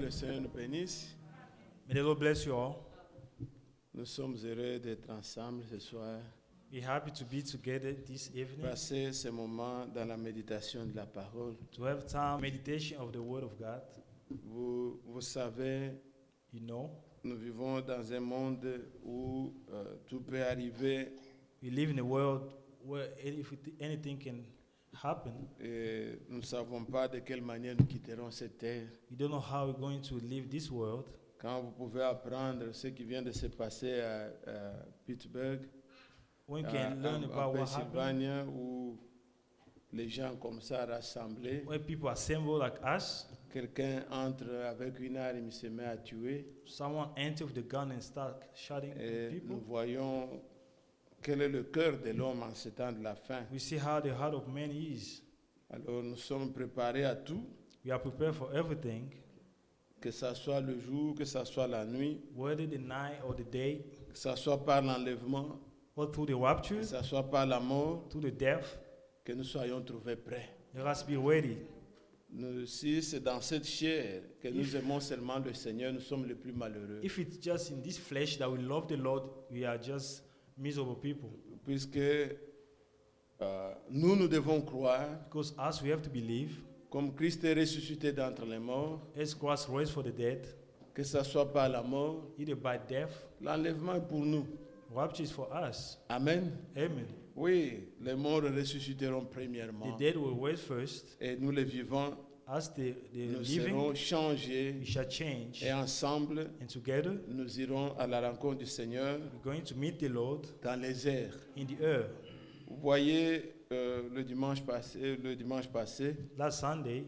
le Seigneur nous bénisse. May the Lord bless you all. Nous sommes heureux d'être ensemble ce soir, We're happy to be together this evening passer ce moment dans la méditation de la parole. to have time meditation of the Word of God. Vous savez, You know, nous vivons dans un monde où tout peut arriver we live in a world where anything can happen. et nous ne savons pas de quelle manière nous quitterons cette terre. We don't know how we're going to leave this world. Quand vous pouvez apprendre ce qui vient de se passer à Pittsburgh, One à, can learn à about what happened Pennsylvanie, où les gens comme ça rassemblés, when people assemble like us. quelqu'un entre avec une arme, il se met à tuer. Someone enter with the gun and start shooting Et nous people. voyons quel est le cœur de l'homme en ce temps de la fin. We see how the heart of man is. Alors nous sommes préparés à tout, We are prepared for everything, que ce soit le jour, que ce soit la nuit, whether the night or the day, que ce soit par l'enlèvement, or through the que rapture, ce soit par la mort, through the death. que nous soyons trouvés prêts. Let us be ready. Nous, si c'est dans cette chair que nous aimons seulement le Seigneur, nous sommes les plus malheureux. If it's just in this flesh that we love the Lord, we are just miserable people. Puisque nous devons croire, Because us, we have to believe, comme Christ est ressuscité d'entre les morts, as Christ raised for the dead, que ce soit par la mort, either by death, l'enlèvement est pour nous. rapture is for us. Amen. Amen. Oui, les morts ressusciteront The premièrement. dead will raise first, Et nous les vivants, as the nous living, serons changés. we shall change. Et ensemble, And together, nous irons à la rencontre du Seigneur we're going to meet the Lord dans les airs. in the air. Vous voyez, le dimanche passé, Last Sunday,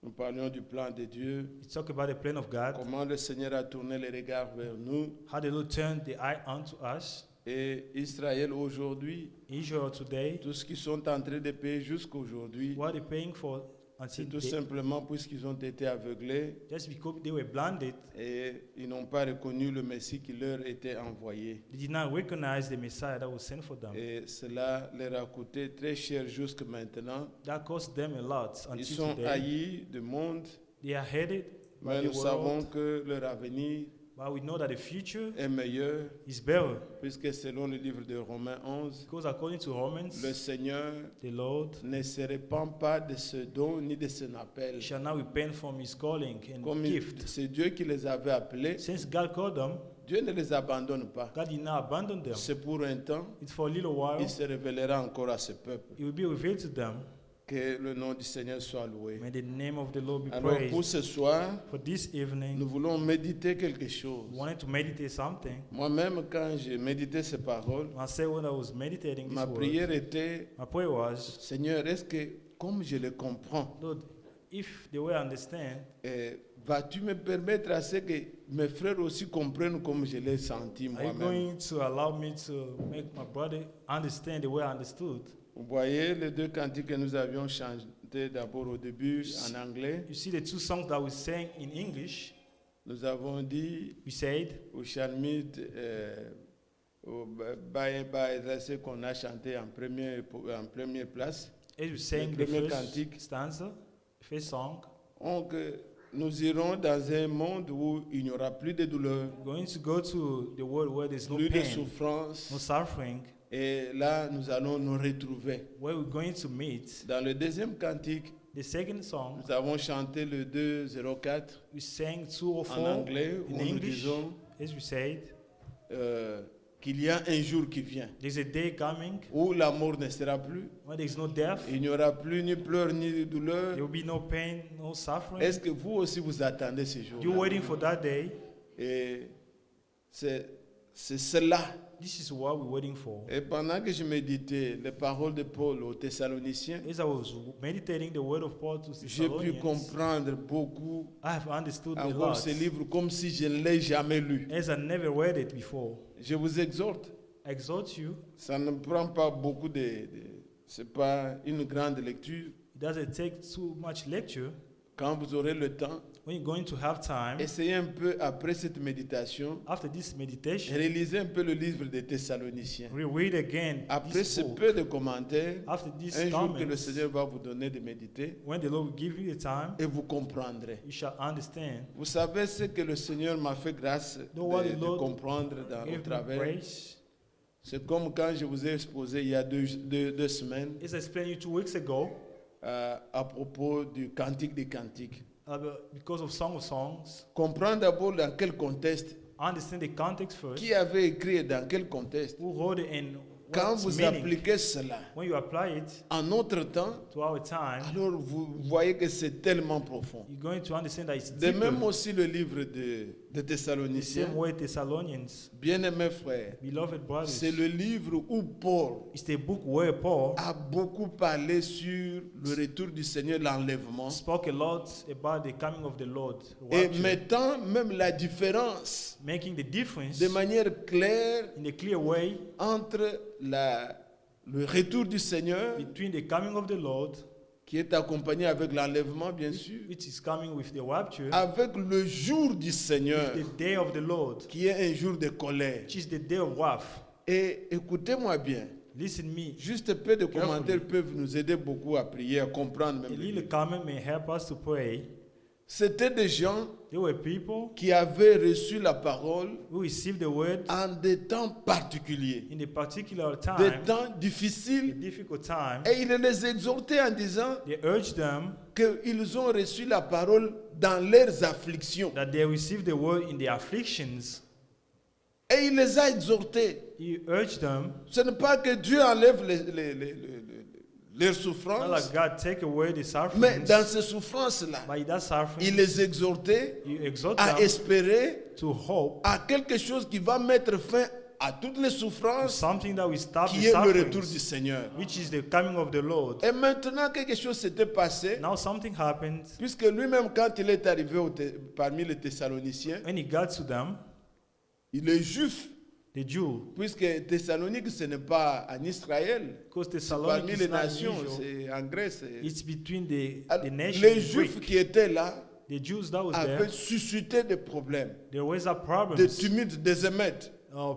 nous parlions du plan de Dieu, we talked about the plan of God, comment le Seigneur a tourné les regards vers nous. how the Lord turned the eye unto us. Et Israël aujourd'hui, Israel today, tout ce qu'ils sont en train de payer jusqu'aujourd'hui, what they're paying for c'est until tout simplement puisqu'ils ont été aveuglés just because they were blinded, et ils n'ont pas reconnu le Messie qui leur était envoyé. they did not recognize the Messiah that was sent for them. Et cela leur a coûté très cher jusque maintenant. That cost them a lot Ils until sont today. haïs du monde, They are headed by mais the nous savons world, que leur avenir but we know that the future est meilleur, is better. puisque selon le livre de Romains 11, Because according to Romans, le Seigneur the Lord ne se répand pas de ce don ni de son appel. shall not repent from his calling and Comme gift. c'est Dieu qui les avait appelés, Since God called them, Dieu ne les abandonne pas. God did not abandon them. C'est pour un temps, It's for a little while. il se révélera encore à ce peuple. It will be revealed to them. Que le nom du Seigneur soit loué. May the name of the Lord be Alors pour praised. ce soir, For this evening, nous voulons méditer quelque chose. we wanted to meditate something. Moi-même, quand j'ai médité ces paroles, I said when I was meditating this ma word, prière était, my prayer was, Seigneur, est-ce que comme je le comprends, Lord, if they will understand, vas-tu me permettre à ce que mes frères aussi comprennent comme je l'ai senti are you moi-même? going to allow me to make my brother understand the way I understood? Vous voyez les deux cantiques que nous avions chantés d'abord au début en anglais. You see the two songs that we sang in English, Nous avons dit we said, au Shalmid, au Baye Baye, c'est ce qu'on a chanté en première place. as we sang the premier first cantique. stanza, first song, Donc, nous irons dans un monde où il n'y aura plus de douleur, we're going to go to the world where there's no plus de pain, souffrance. no suffering, Et là, nous allons nous retrouver. where we're going to meet. Dans le deuxième cantique, The second song, nous avons chanté le 204 we sang en 204 anglais, où in nous English, disons as we said, qu'il y a un jour qui vient there's a day coming où la mort ne sera plus. when there's no death, Il n'y aura plus ni pleurs ni douleur. there will be no pain, no suffering. Est-ce que vous aussi vous attendez ce jour? You're waiting for that day. Et c'est cela. This is what we're waiting for. Et pendant que je méditais les paroles de Paul aux Thessaloniciens, As I was meditating the word of Paul to j'ai pu Thessalonians, comprendre beaucoup I have understood a encore lot, ce livre comme si je ne l'ai jamais lu. as I never read it before. Je vous exhorte, I exhort you, ça ne prend pas beaucoup c'est pas une grande lecture. it doesn't take too much lecture. Quand vous aurez le temps, when you're going to have time, essayez un peu après cette méditation, after this meditation, rélisez un peu le livre des Thessaloniciens. reread again Après this ce book. peu de commentaires, After this un jour que le comments, Seigneur va vous donner de méditer when the Lord will give you the time, et vous comprendrez. you shall understand. Vous savez ce que le Seigneur m'a fait grâce Know what the de Lord comprendre au Give me travers. grace. C'est comme quand je vous ai exposé il y a deux semaines As I explained you 2 weeks ago, à propos du Cantique des Cantiques. because of Song of Songs, Comprendre d'abord dans quel contexte, understand the context first. qui avait écrit et dans quel contexte. Who wrote it and Quand what's vous meaning. appliquez cela When you apply it en notre temps, to our time, alors vous voyez que c'est tellement profond. you're going to understand that it's De deeper. même aussi le livre de The Thessaloniciens, same way Thessalonians, bien-aimés frères, beloved brothers, c'est le livre où Paul it's the book where Paul a beaucoup parlé sur le retour du Seigneur, l'enlèvement, spoke a lot about the coming of the Lord, et rapture, mettant même la différence making the difference de manière claire in a clear way entre le retour du Seigneur, between the coming of the Lord, qui est accompagné avec l'enlèvement, bien sûr, which is coming with the rapture, avec le jour du Seigneur, the day of the Lord, qui est un jour de colère. which is the day of wrath. Et écoutez-moi bien, Listen me. juste peu de Carefully. commentaires peuvent nous aider beaucoup à prier, à comprendre A même. le little livre. comment may help us to pray. C'était des gens There were people qui avaient reçu la parole who received the word en des temps particuliers, in a particular des time, temps a difficiles, difficult time. et il les exhortait en disant They urged them qu'ils ont reçu la parole dans leurs afflictions. that they received the word in their afflictions. Et il les a exhortés. He urged them, Ce n'est pas que Dieu enlève leurs not souffrances, like God take away the mais sufferings, dans ces souffrances-là, but in that il suffering, les exhortait you exhort à them espérer to hope à quelque chose qui va mettre fin à toutes les souffrances, something that will stop qui the est le retour du sufferings, Seigneur. which is the coming of the Lord. Et maintenant, quelque chose s'était passé, Now something happened puisque lui-même, quand il est arrivé parmi les Thessaloniciens, when he got to them, il est juif, the Jew, puisque Thessalonique, ce n'est pas en Israël, because c'est Thessalonians parmi is les not nations, usual. c'est en Grèce. It's between the Alors, nations. les and Juifs Greek. qui étaient là The Jews that was avaient there, suscité des problèmes, there was a des problems, tumultes, des émeutes.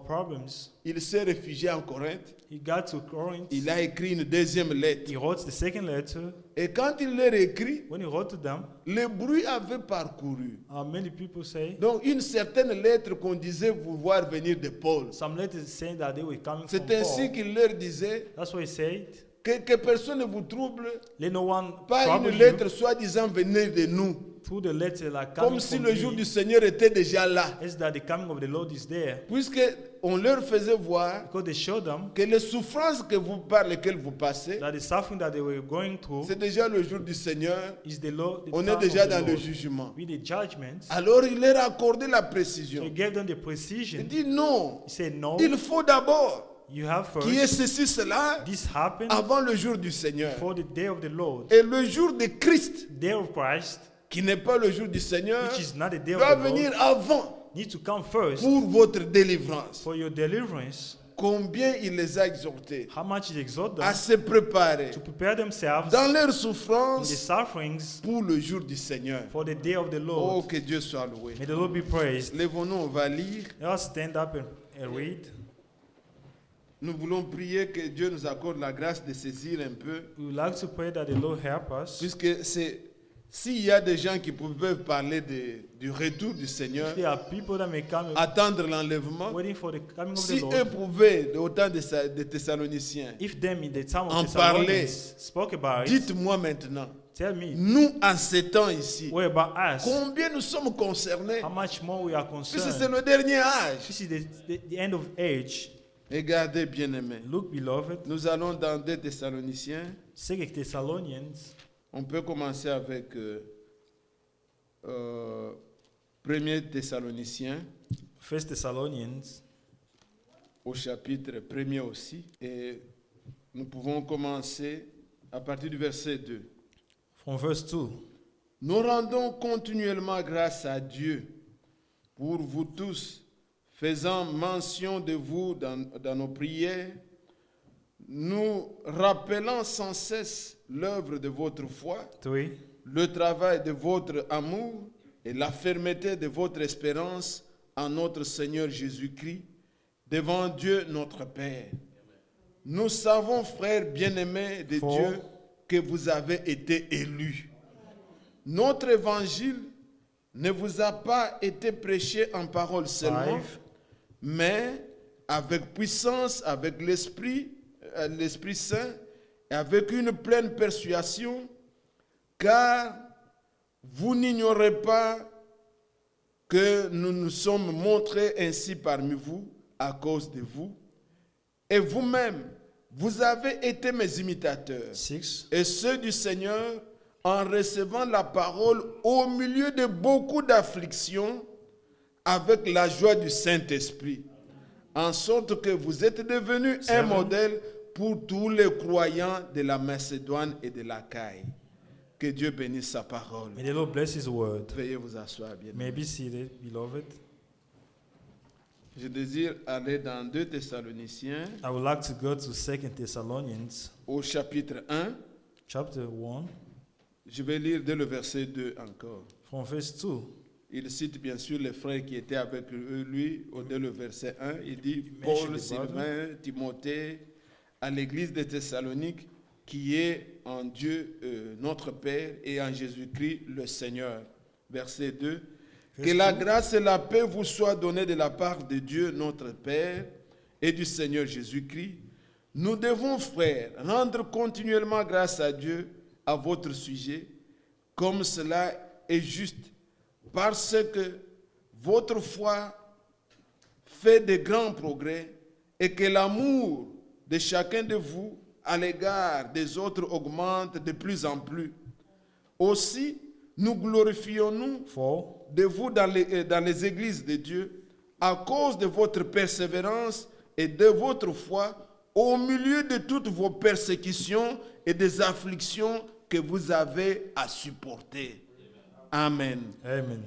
problems. Il s'est réfugié en Corinthe. He got to Corinth. Il a écrit une deuxième lettre. He wrote the second letter. Et quand il l'a écrit, When he wrote to them, le bruit avait parcouru. many people say, Donc une certaine lettre qu'on disait vouloir venir de Paul. some letters saying that they were coming from C'est ainsi Paul. qu'il leur disait That's what he said. que personne ne vous trouble, Let no one pas trouble une you lettre soi-disant venir de nous. through the letter like Comme coming si from le jour me. du Seigneur était déjà là. Is that the coming of the Lord is there. Puisque on leur faisait voir Because they showed them que les souffrances par lesquelles vous passez, that the suffering that they were going through c'est déjà le jour du Seigneur. is the Lord. The On time est of déjà the dans le Lord. jugement. With the judgments. Alors il leur a accordé la So he précision. gave them the Il precision. dit non, He said, no, il faut d'abord you have qu'il y ait first. ceci, cela This happened avant le jour du Seigneur. for the day of the Lord. Et le jour de Christ, Day of Christ, qui n'est pas le jour du Seigneur, which is not the day of doit the Lord, venir avant need to come first pour votre délivrance. for your deliverance. Combien il les a exhortés How much he exhort à them se préparer to prepare themselves dans leurs in the souffrances sufferings pour le jour du Seigneur. for the day of the Oh, Lord. que Dieu soit loué. May the Lord be praised. Lèvons-nous, on va lire. Let us stand up and read. Nous voulons prier que Dieu nous accorde la grâce de saisir un peu, We would like to pray that the Lord help us. puisque s'il y a des gens qui peuvent parler du retour du Seigneur, If there are people that may come attendre l'enlèvement, waiting for the coming of the si eux Lord, pouvaient, au temps des Thessaloniciens, if them in the time en of Thessalonians parler, spoke about it, dites-moi maintenant, tell me, nous en ces temps ici, what about us? combien nous sommes concernés, How much more we are puisque c'est concerned? le dernier âge. This is the end of age. Regardez, bien-aimés, Look, beloved, nous allons dans 2 Thessaloniciens. 2 Thessalonians, On peut commencer avec 1 Thessaloniciens, 1 Thessalonians, au chapitre 1er aussi. Et nous pouvons commencer à partir du verset 2. from verse 2. Nous rendons continuellement grâce à Dieu pour vous tous, faisant mention de vous dans nos prières, nous rappelant sans cesse l'œuvre de votre foi, 3. le travail de votre amour et la fermeté de votre espérance en notre Seigneur Jésus-Christ devant Dieu notre Père. Nous savons, frères bien-aimés de For- Dieu, que vous avez été élus. Notre évangile ne vous a pas été prêché en parole seulement, 5. mais avec puissance, avec l'Esprit Saint, et avec une pleine persuasion, car vous n'ignorez pas que nous nous sommes montrés ainsi parmi vous à cause de vous, et vous-même, vous avez été mes imitateurs 6. et ceux du Seigneur en recevant la parole au milieu de beaucoup d'afflictions avec la joie du Saint-Esprit, en sorte que vous êtes devenus un Seven. modèle pour tous les croyants de la Macédoine et de l'Achaïe. Que Dieu bénisse sa parole. May the Lord bless His word. Veuillez vous asseoir bien. May be seated, beloved. Je désire aller dans 2 Thessaloniciens I would like to go to 2 Thessalonians au chapitre 1. chapter 1 Je vais lire dès le verset 2 encore. from verse 2. Il cite bien sûr les frères qui étaient avec lui dès le verset 1. Il dit mentioned Paul, the Sylvain, Timothée, à l'église de Thessalonique, qui est en Dieu notre Père et en Jésus-Christ le Seigneur. Verset 2. Que la grâce et la paix vous soient données de la part de Dieu notre Père et du Seigneur Jésus-Christ. Nous devons, frères, rendre continuellement grâce à Dieu à votre sujet, comme cela est juste, parce que votre foi fait de grands progrès et que l'amour de chacun de vous à l'égard des autres augmente de plus en plus. Aussi, nous glorifions-nous 4. de vous dans les églises de Dieu à cause de votre persévérance et de votre foi au milieu de toutes vos persécutions et des afflictions que vous avez à supporter. Amen. Amen.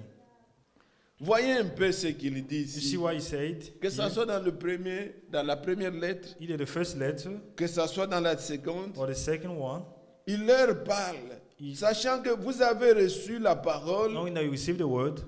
Voyez un peu ce qu'il dit You see ici. what he said? Que ce here? soit dans la première lettre, Either the first letter que ce soit dans la seconde, or the second one, il leur parle, sachant que vous avez reçu la parole knowing that you received the word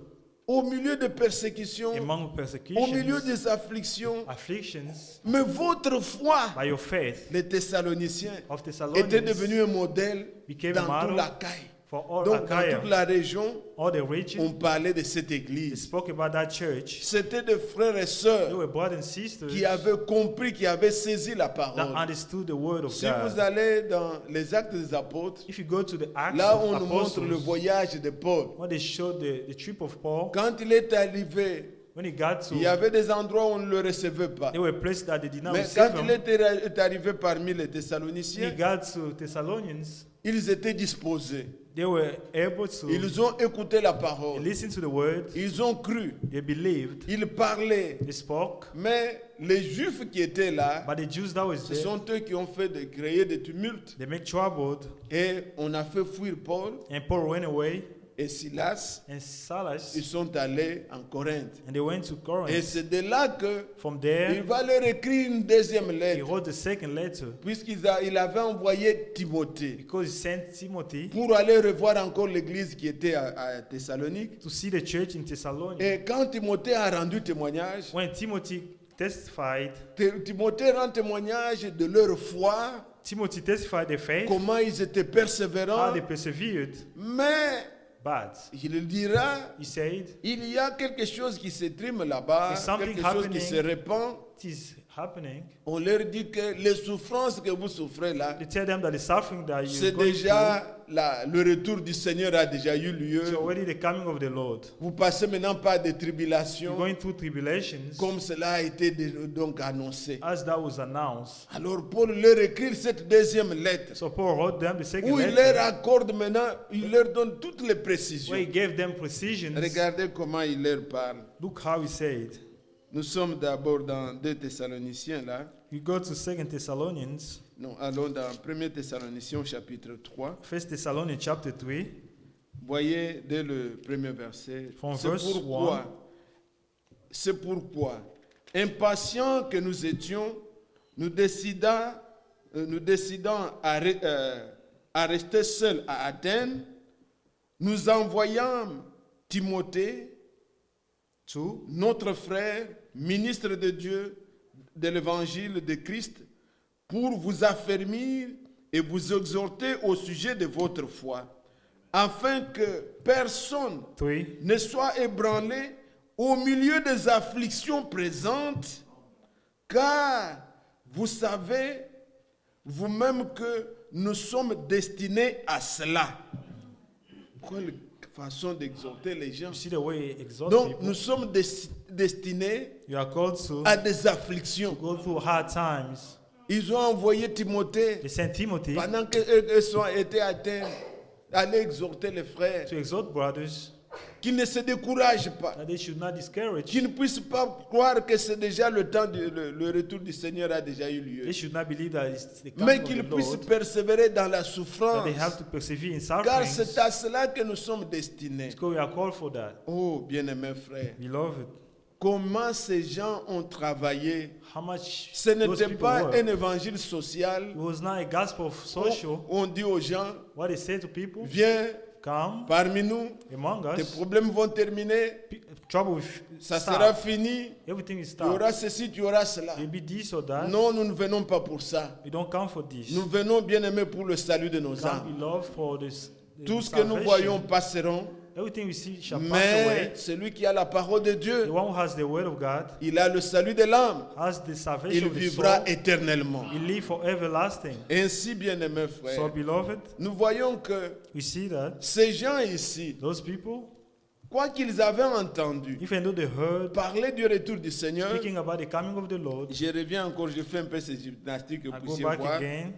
au milieu de persécutions, among au milieu persecutions, des afflictions. afflictions, Mais votre foi, by your faith les Thessaloniciens, of était Thessalonians devenu un modèle became dans a toute model la caille. for all Donc, dans Achaia, toute la région, all the on region. parlait de cette They église. spoke about that church. C'était des frères et They sœurs were brothers and sisters qui avaient compris, qui avaient saisi la that parole. understood the word of Si vous God. allez dans les Actes des Apôtres, If you go to the Acts là of on nous montre le Apostles, voyage de Paul. when they showed the trip of Paul, Quand il est arrivé, when he got to, il y avait des endroits où on ne le recevait pas. they were places that they did not Mais receive quand il him. est arrivé parmi les When he Thessaloniciens, got to Thessalonians, ils étaient disposés. they were able to Ils ont écouté la parole. listen to the word, Ils ont cru. they believed, Ils parlaient. they spoke, Mais les Juifs qui étaient là, but the Jews that was ce there, sont eux qui ont fait créer des tumultes. they make trouble, Et on a fait fuir Paul and Paul went away, et Silas. and Silas, Ils sont allés en Corinthe. and they went to Et Corinth. c'est de là que From il there, va leur écrire une deuxième he lettre. wrote the second letter Puisqu'il avait envoyé Timothée because he sent Timothy pour aller revoir encore l'église qui était à Thessalonique. to see the church in Thessalonica. Et quand Timothée a rendu témoignage, When Timothy testified, Timothée rend témoignage de leur foi, Timothy testified their faith, comment ils étaient how persévérants. they persevered, Mais but il dira, he said, il y a quelque chose qui s'exprime là-bas, There's something quelque chose qui happening. se répand. it is happening. On leur dit que les souffrances que vous souffrez là, They tell them that the suffering that c'est you're going déjà, le retour du Seigneur a déjà eu through lieu. is already the coming of the Lord. Vous passez maintenant par des You're tribulations, going through tribulations, comme cela a été donc annoncé. as that was announced. Alors Paul leur écrit cette deuxième lettre, So Paul wrote them the second où il leur letter, accorde maintenant, il leur donne toutes les précisions. where he gave them precisions. Regardez comment il leur parle. Look how he said. Nous sommes d'abord dans 2 Thessaloniciens là. You go to 2 Thessalonians, Non, allons dans 1 Thessaloniciens chapitre 3. 1 Thessalonians chapter 3. Voyez dès le premier verset. From C'est verse pourquoi, impatients que nous étions, nous décidons à rester seuls à Athènes, nous envoyâmes Timothée, to notre frère, ministre de Dieu, de l'évangile de Christ, pour vous affermir et vous exhorter au sujet de votre foi, afin que personne 3, ne soit ébranlé au milieu des afflictions présentes, car vous savez vous-même que nous sommes destinés à cela. Quelle façon d'exhorter les gens. you see the way he exhorts Donc, people. nous sommes destinés You are called to à des afflictions. go through hard times. Ils ont envoyé Timothée They sent Timothy pendant qu'ils ont été atteints, aller exhorter les frères, to exhort brothers qu'ils ne se découragent pas, that they should not discourage. qu'ils ne puissent pas croire que c'est déjà le temps, le retour du Seigneur a déjà eu lieu, They should not believe that it's the mais coming of qu'ils the puissent Lord, persévérer dans la that souffrance, they have to persevere in car sufferings, c'est à cela que nous sommes destinés. because we are called for that. Oh, bien-aimés frères, Beloved, comment ces gens ont travaillé. how much Ce those n'était people pas work. un évangile social It was not a gospel of où social. on dit aux gens, What they say to people, viens come parmi nous, among tes us, problèmes vont terminer, trouble with ça sera stop. fini, Everything is tu auras stopped. ceci, tu auras cela. Maybe this or that. Non, nous ne venons pas pour ça. We don't come for this. Nous venons bien aimés pour le salut de nos Come âmes. be loved for this. Tout ce que nous voyons passeront, Everything we see shall pass mais away. celui qui a la parole de The Dieu, one who has the word of God il a le salut de l'âme. has the salvation Il of the vivra soul. éternellement. He live for everlasting. Ainsi, bien aimés So, frères, beloved, nous voyons que we see that ces gens ici, those people, quoi qu'ils avaient entendu even though they heard parler du retour du Seigneur, speaking about the coming of the Lord, je reviens encore, je fais un peu ces gymnastiques que I vous go puissiez back voir. again.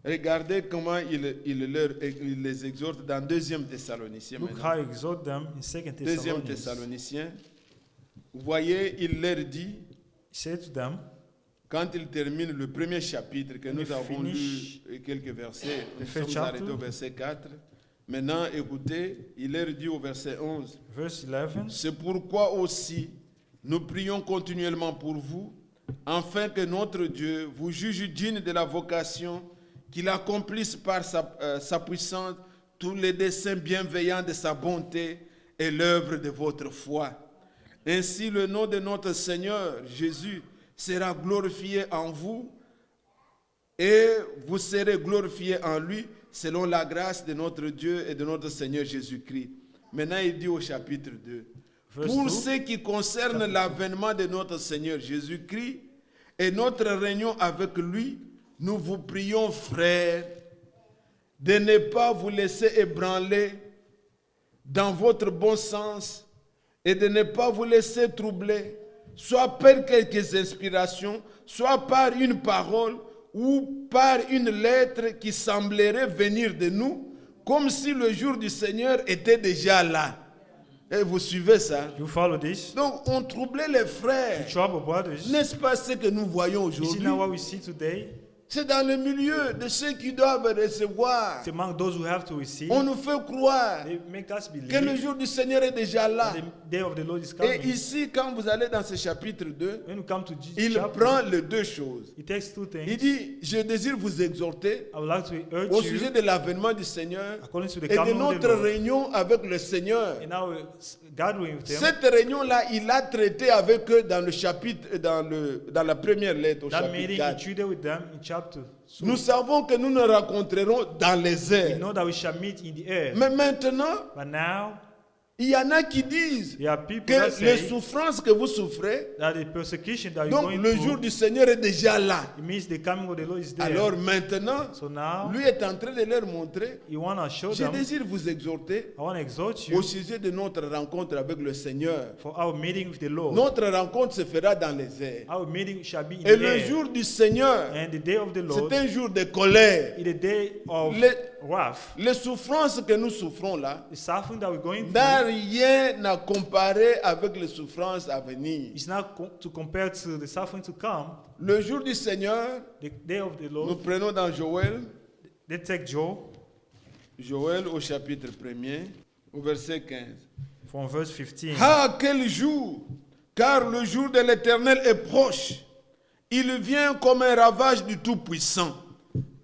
Regardez comment il les exhorte dans 2 Thessaloniciens. Look maintenant. how he exhort them in 2 2 Thessalonians. Thessaloniciens. Vous voyez, il leur dit, He said to them, quand il termine le premier chapitre, que nous we avons lu finish quelques versets, nous first sommes arrêtés chapter. au verset 4. Maintenant, écoutez, il leur dit au verset 11, verse 11, c'est pourquoi aussi nous prions continuellement pour vous, afin que notre Dieu vous juge digne de la vocation, qu'il accomplisse par sa puissance tous les desseins bienveillants de sa bonté et l'œuvre de votre foi. Ainsi, le nom de notre Seigneur Jésus sera glorifié en vous et vous serez glorifiés en lui selon la grâce de notre Dieu et de notre Seigneur Jésus-Christ. Maintenant, il dit au chapitre 2, Verse pour 2, ce qui concerne l'avènement de notre Seigneur Jésus-Christ et notre réunion avec lui, nous vous prions, frères, de ne pas vous laisser ébranler dans votre bon sens et de ne pas vous laisser troubler, soit par quelques inspirations, soit par une parole ou par une lettre qui semblerait venir de nous, comme si le jour du Seigneur était déjà là. Et vous suivez ça? you follow this? Donc on troublait les frères. Trouble brothers. N'est-ce pas ce que nous voyons You see aujourd'hui? now what we see today? C'est dans le milieu de ceux qui doivent recevoir. It's among those who have to receive. On nous fait croire They make us que le believe jour du Seigneur est déjà là. the day of the Lord is Et coming. ici, quand vous allez dans ce chapitre 2, When we come to Jesus il chapter, prend les deux choses. he takes two Il things. dit, je désire vous exhorter I would like to urge au you, sujet de l'avènement du Seigneur according to the et de coming of the notre Lord, réunion avec le Seigneur. in our gathering with them, Cette réunion-là, il a traité avec eux dans le chapitre, dans la première lettre, au that chapitre meeting he 4. treated with them in chapter 2. Nous savons que nous nous rencontrerons dans les We airs. know that we shall meet in the air. Mais maintenant, But now, il y en a qui disent there are people que that les say souffrances que vous souffrez, that the persecution that you're donc going le through, jour du Seigneur est déjà là. it means the coming of the Lord is there. Alors maintenant, So now, lui est en train de leur montrer, you want to show je them, désire vous exhorter I want to exhort au you sujet de notre rencontre avec le Seigneur. for our meeting with the Lord. Notre rencontre se fera dans les airs. Our meeting shall be in Et the le air. jour du Seigneur, And the day of the Lord c'est un jour de colère. is the day of Les, wrath. les souffrances que nous souffrons là, The suffering that we're going n'a through rien à comparer avec les souffrances à venir. is not to compare to the suffering to come. Le jour du Seigneur, The day of the nous Lord, prenons dans Joël, they take Job Joël au chapitre 1er, au verset 15. from verse 15. Ah, quel jour! Car le jour de l'Éternel est proche. Il vient comme un ravage du Tout-Puissant.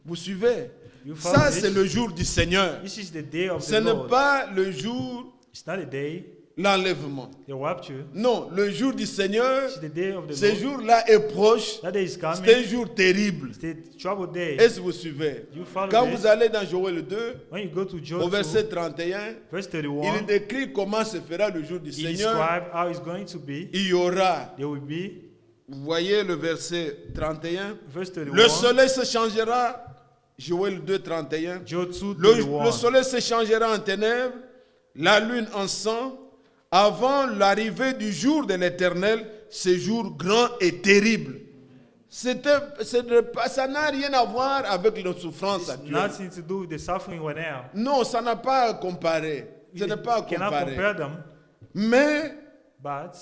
Vous suivez? You follow Ça, this? c'est le jour du Seigneur. This is the day of Ce the n'est Lord. pas le jour It's not a day, l'enlèvement. the rapture. Non, le jour du Seigneur, It's the day of the ce Lord. jour-là est proche. That day is C'est coming. un jour terrible. It's the trouble day. Est-ce que vous suivez? You follow Quand this? vous allez dans Joël 2, When you go to au Joel 2, verset 31, verse il 31, décrit comment se fera le jour du he Seigneur. describes how it's going to be. Il y aura, There will be, vous voyez le verset 31, verse 31, le soleil se changera, Joël 2, 31. Joel 2, Le 31. soleil se changera en ténèbres, la lune en sang, avant l'arrivée du jour de l'Éternel, ce jour grand et terrible. Ça n'a rien à voir avec nos souffrances It's actuelles. nothing to do with the suffering we're now. Non, ça n'a pas à comparer. Ce n'est pas à You cannot comparer. compare them, Mais but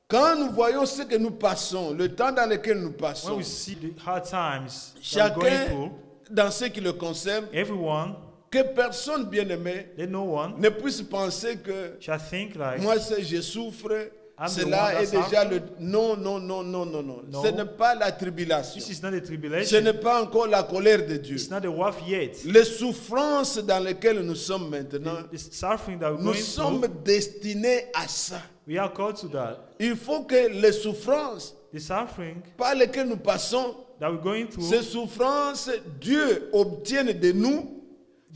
quand nous voyons ce que nous passons, le temps dans lequel nous when passons, we see the hard times that we're chacun, going through, dans ce qui le concerne, everyone, que personne bien-aimé let no one ne puisse penser que shall think like, moi, je souffre, I'm the cela one est that's déjà le... suffering. Non, non, non, non, non, non. No. Ce n'est pas la tribulation. this is not a Ce tribulation. n'est pas encore la colère de Dieu. It's not a wrath yet. Les souffrances dans lesquelles nous sommes maintenant, The suffering that we're nous going sommes through, destinés à ça. we are called to that. Il faut que les souffrances The suffering par lesquelles nous passons, that we're going through, ces souffrances, Dieu obtienne de nous.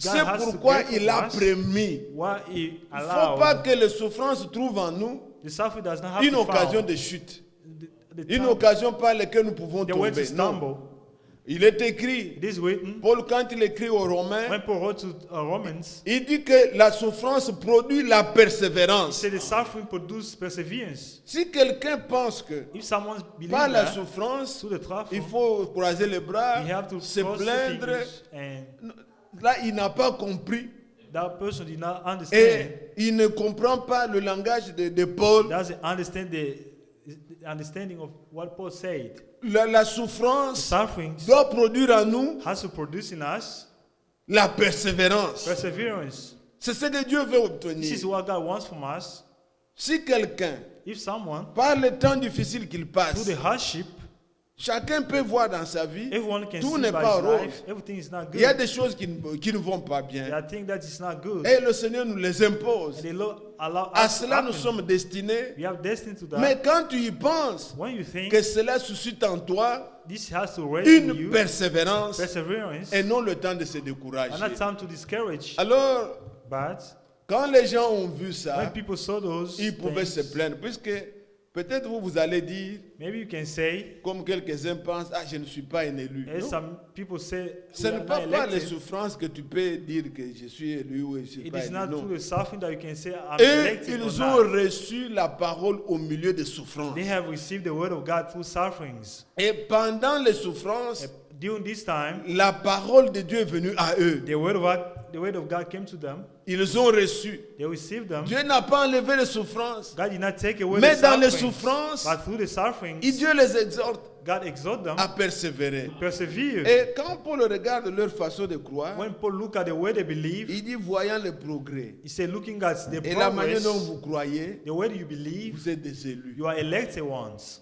God C'est has to pourquoi break il a us. permis. what He Il ne faut pas allowed, que les souffrances trouvent en nous the suffering does not have une to occasion found. de chute. The Une time- occasion par laquelle nous pouvons the way to tomber. Non. stumble. Il est écrit, It is written, Paul quand il écrit aux Romains, when Paul wrote to Romans, il dit que la souffrance produit la he persévérance. said the suffering produces perseverance. Si quelqu'un pense que If someone believes par la that, souffrance, through the il suffering, faut croiser les bras, you have to se cross the plaindre, fingers, and là il n'a pas compris that person did not understand. et il ne comprend pas le langage de Paul. Doesn't understand the understanding of what Paul said. La The souffrance suffering doit produire en nous has to produce in us la persévérance. perseverance. C'est ce que Dieu veut This obtenir. is what God wants from us. Si quelqu'un, If someone, par le temps difficile qu'il through passe, the hardship, chacun peut voir dans sa vie, everyone can tout see n'est by pas his rose. life, everything is not Il y a good. des choses qui ne vont pas There bien. are things that is not good. Et le Seigneur nous les impose. And they allow À us to cela, nous happen. sommes destinés. We have destiny to that. Mais quand tu y penses, When you think que cela suscite en toi this has to raise in une you persévérance perseverance et non le temps de se and décourager. not time to discourage. Alors, But quand les gens ont vu when ça, people saw those ils pouvaient se things, plaindre. Puisque peut-être vous allez dire, maybe you can say, comme quelques-uns pensent, ah, je ne suis pas un élu. as Non. some people say, Ce we n'est are pas not par les elected. souffrances que tu peux dire que je suis élu ou je ne suis It pas is élu. not Non. through the suffering that you can say, I'm Et elected or ils ont not. reçu la parole au milieu des souffrances. They have received the word of God through sufferings. Et pendant les souffrances, During this time, la parole de Dieu est venue à eux. the word of God came to them. Ils ont reçu. They received them. Dieu n'a pas enlevé les souffrances. God did not take away Mais the dans les sufferings, souffrances, but through the sufferings, Dieu les exhorte God exhorted them à persévérer. to persevere. Et quand Paul regarde leur façon de croire, When Paul looked at the way they believe, il dit, voyant le progrès he said, looking at the et la manière progress, dont vous croyez, the way you believe, vous êtes des élus. you are elected ones.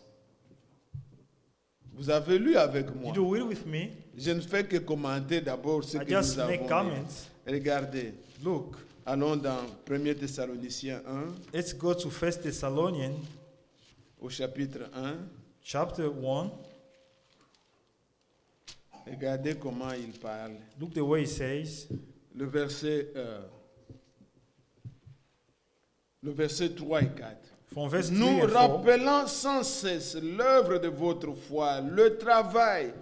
Vous avez lu avec moi. Did you read with me? Je ne fais que commenter d'abord ce I que just nous avons make lu. comments. Regardez, Look, allons dans 1 Thessaloniciens 1, let's go to 1 Thessalonians au chapitre 1. chapter 1. Regardez comment il parle. Look the way he says. Le verset 3 et 4. From verse 3 Nous and 4. rappelant sans cesse l'œuvre de votre foi, le travail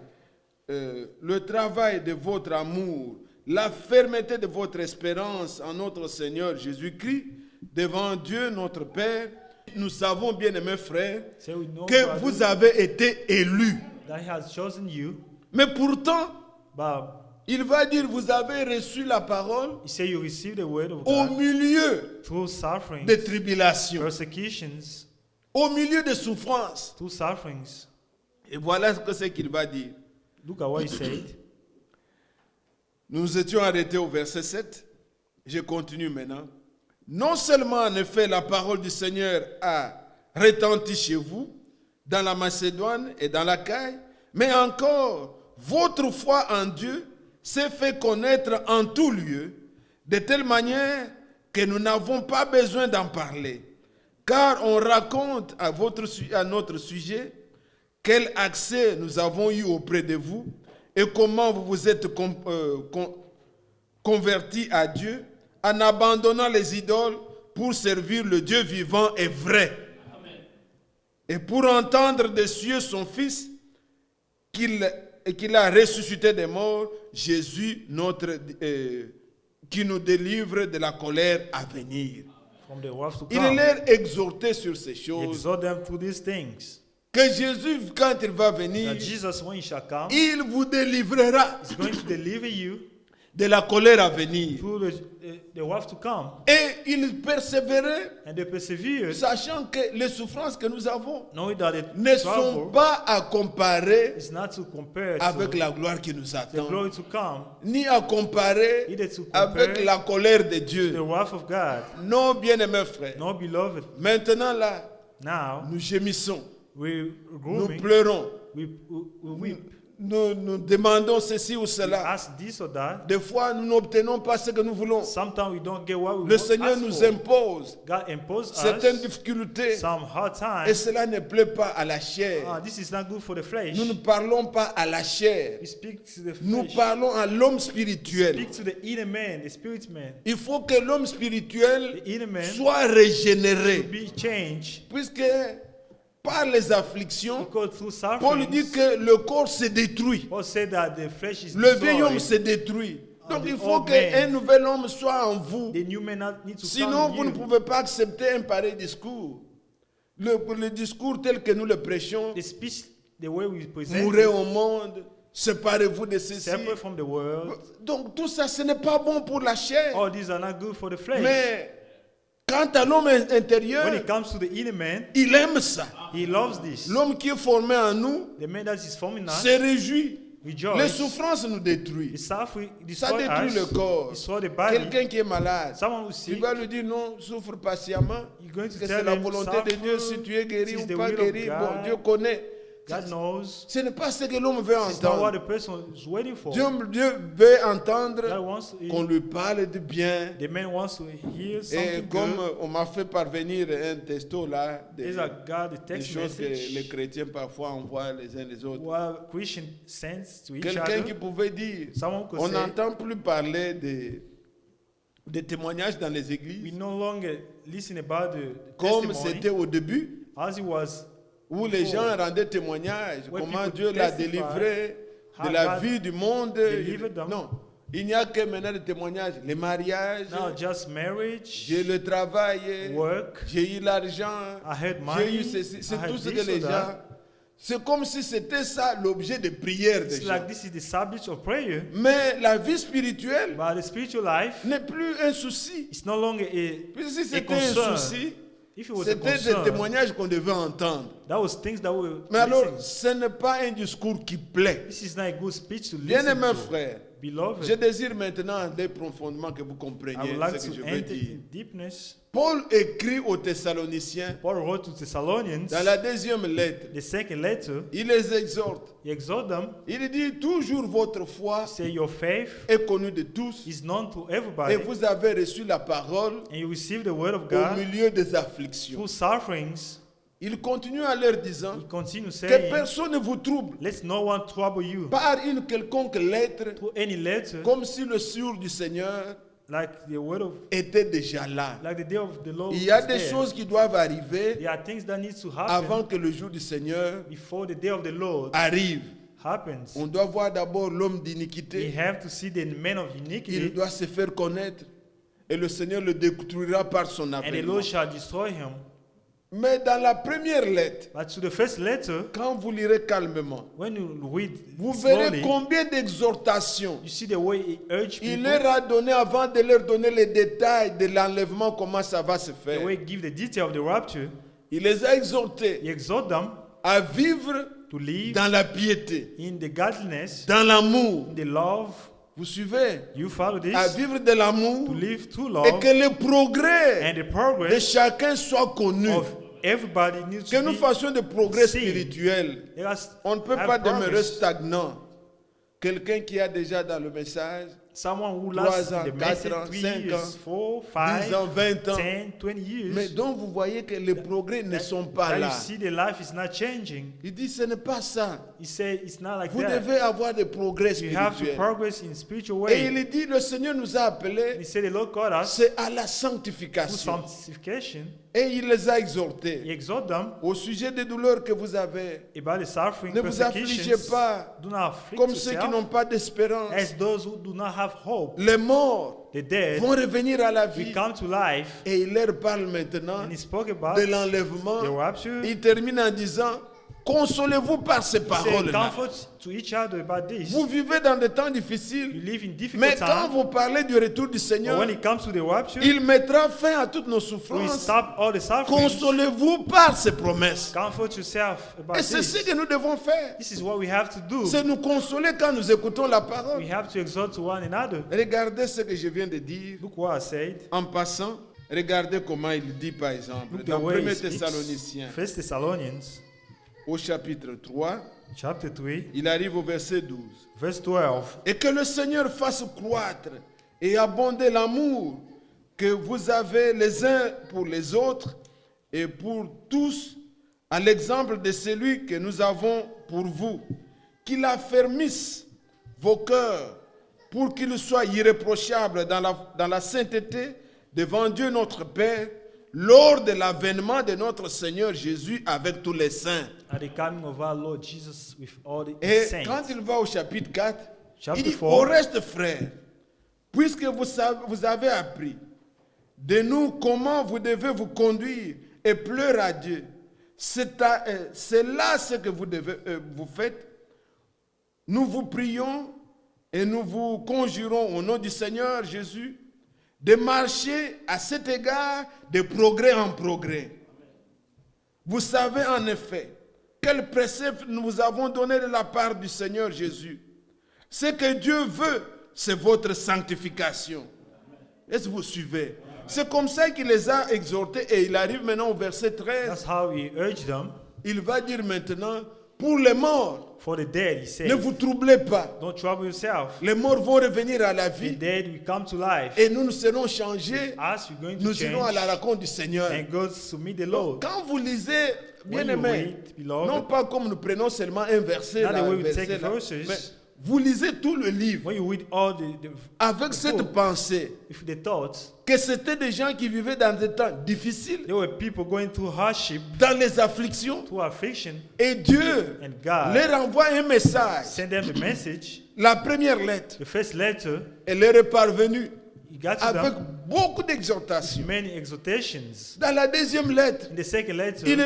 de votre amour, la fermeté de votre espérance en notre Seigneur Jésus-Christ, devant Dieu notre Père, nous savons, bien-aimés frères, Say we know, que brother, vous avez été élus. that he has chosen you, Mais pourtant, but il va dire, vous avez reçu la parole he said you received the word of au God milieu through sufferings, des tribulations, persecutions, au milieu des souffrances. through sufferings. Et voilà ce qu'il va dire. Look at what he said. Nous nous étions arrêtés au verset 7. Je continue maintenant. Non seulement en effet la parole du Seigneur a retenti chez vous, dans la Macédoine et dans l'Achaïe, mais encore votre foi en Dieu s'est fait connaître en tout lieu, de telle manière que nous n'avons pas besoin d'en parler, car on raconte à notre sujet quel accès nous avons eu auprès de vous et comment vous vous êtes convertis à Dieu en abandonnant les idoles pour servir le Dieu vivant et vrai. Amen. Et pour entendre des cieux son Fils qu'il a ressuscité des morts, Jésus, qui nous délivre de la colère à venir. Il leur exhortait sur ces choses. Que Jésus, quand il va venir, il vous délivrera de la colère à venir. Et il persévérait, sachant que les souffrances que nous avons ne sont pas à comparer avec la gloire qui nous attend, ni à comparer avec la colère de Dieu. Non, bien-aimés frères, maintenant là, nous gémissons, nous pleurons, nous demandons ceci ou cela. Des fois, nous n'obtenons pas ce que nous voulons. Le Seigneur nous impose certaines difficultés et cela ne plaît pas à la chair. Nous ne parlons pas à la chair. Nous parlons à l'homme spirituel. Il faut que l'homme spirituel soit régénéré. Puisque par les afflictions, Paul dit que le corps se détruit. Le vieil homme se détruit. Donc il faut qu'un nouvel homme soit en vous. Sinon, vous ne pouvez pas accepter un pareil discours. Le discours tel que nous le prêchons, mourrez au monde, séparez-vous de ceci. Donc tout ça, ce n'est pas bon pour la chair. Mais quant à l'homme intérieur, il aime ça. L'homme qui est formé en nous se réjouit. Les souffrances nous détruisent. Ça détruit le corps. Quelqu'un qui est malade, tu vas lui dire non, souffre patiemment. Que c'est la volonté de Dieu si tu es guéri ou pas guéri. Bon, Dieu connaît. Ce n'est pas ce que l'homme veut entendre. Dieu veut entendre qu'on lui parle de bien. Et comme on m'a fait parvenir un texto là, des choses que les chrétiens parfois envoient les uns les autres. Quelqu'un qui pouvait dire, on n'entend plus parler des témoignages dans les églises. Comme c'était au début. Où les gens rendaient témoignage, comment Dieu l'a délivré de la vie du monde. Non, il n'y a que maintenant le témoignage, les mariages, j'ai le travail, j'ai eu l'argent, j'ai eu ceci, c'est tout ce que les gens... C'est comme si c'était ça l'objet de prière des gens. Mais la vie spirituelle n'est plus un souci. Puis si c'était un souci, c'était des témoignages qu'on devait entendre. Mais alors, ce n'est pas un discours qui plaît. Bien-aimés frères, je désire maintenant aller profondément que vous compreniez ce que je veux dire. Paul écrit aux Thessaloniciens, dans la deuxième lettre, il les exhorte. Il dit toujours votre foi est connue de tous et vous avez reçu la parole au milieu des afflictions. Il continue à leur disant que personne ne vous trouble par une quelconque lettre, comme si le jour du Seigneur était déjà là. Il y a des choses qui doivent arriver avant que le jour du Seigneur arrive. On doit voir d'abord l'homme d'iniquité. Il doit se faire connaître et le Seigneur le détruira par son avènement. Mais dans la première lettre, quand vous lirez calmement, vous verrez combien d'exhortations il leur a donné avant de leur donner les détails de l'enlèvement, comment ça va se faire. Il les a exhortés à vivre dans la piété, dans l'amour. Vous suivez? À vivre de l'amour et que le progrès de chacun soit connu. Que nous fassions des progrès spirituels. On ne peut pas demeurer stagnant. Quelqu'un qui a déjà dans le message someone who 3 lasts ans, in the 4 message ans, 3 5 years, ans, 4, 10 ans, 5, 20 ans. 10, 20 years. Mais donc vous voyez que les progrès ne sont pas That you là. see the life is not changing. Il dit ce n'est pas ça. He said it's not like Vous that. devez avoir des progrès You have to spirituels. progress in spiritual Et way. il dit le Seigneur nous a appelés, He said the Lord called us c'est à la to sanctification. sanctification. Et il les a He exhortés. exhorted them Au sujet des douleurs que vous avez, about the suffering, ne vous affligez persecutions. pas Do not afflict comme ceux qui yourself n'ont pas d'espérance. as those who do not have hope. Les morts The dead vont revenir à la will vie. come to life. Et il leur parle maintenant And he spoke about de l'enlèvement. the rapture. Il termine en disant, consolez-vous par ces He said, paroles-là. comfort to each other about this. Vous vivez dans des temps You difficiles, live in difficult mais quand times. vous parlez du retour du But Seigneur, when it comes to the rapture, il mettra fin à toutes nos we souffrances. stop all the suffering. Consolez-vous par ces promesses. Comfort yourself about Et c'est this. ce que nous devons faire. This is what we have to do. C'est nous consoler quand nous écoutons la parole. We have to exhort to one another. Regardez ce que je viens de dire. Look what I said. En passant, regardez comment il dit par exemple Look the dans way 1 he speaks. Thessaloniciens First Thessalonians au chapitre 3, chapter 3, il arrive au verset 12. verse 12. Et que le Seigneur fasse croître et abonder l'amour que vous avez les uns pour les autres et pour tous, à l'exemple de celui que nous avons pour vous. Qu'il affermisse vos cœurs pour qu'ils soient irréprochables dans la sainteté devant Dieu notre Père lors de l'avènement de notre Seigneur Jésus avec tous les saints. At the coming of our Lord Jesus with all the Et saints. quand il va au chapitre 4, Chapter il dit, 4. au reste, frères, puisque vous avez appris de nous comment vous devez vous conduire et pleurer à Dieu, c'est là ce que vous faites. Nous vous prions et nous vous conjurons au nom du Seigneur Jésus de marcher à cet égard de progrès en progrès. Vous savez en effet quel précepte nous avons donné de la part du Seigneur Jésus. Ce que Dieu veut, c'est votre sanctification. Est-ce que vous suivez? C'est comme ça qu'il les a exhortés et il arrive maintenant au verset 13. That's how he urged them. Il va dire maintenant, pour les morts, For the dead, he said, ne vous troublez pas. don't trouble yourself. Les morts vont revenir à la The vie dead will come to life. et nous serons changés. As you're going to Nous irons à change la rencontre du Seigneur. and go to meet the Donc, Lord. quand vous lisez, bien When you aimé, read, beloved, non pas comme nous prenons seulement un verset, not là, the way un we verset take là, verses. mais vous lisez tout le livre when you read all the avec cette book, pensée if the thoughts, que c'était des gens qui vivaient dans des temps difficiles, there were people going through hardship, dans les afflictions, through affliction, et Dieu and God leur envoie un message. sent them the message. La première lettre, The first letter, elle leur est parvenue he got to avec them beaucoup d'exhortations. many exhortations. Dans la deuxième lettre, In the second letter, il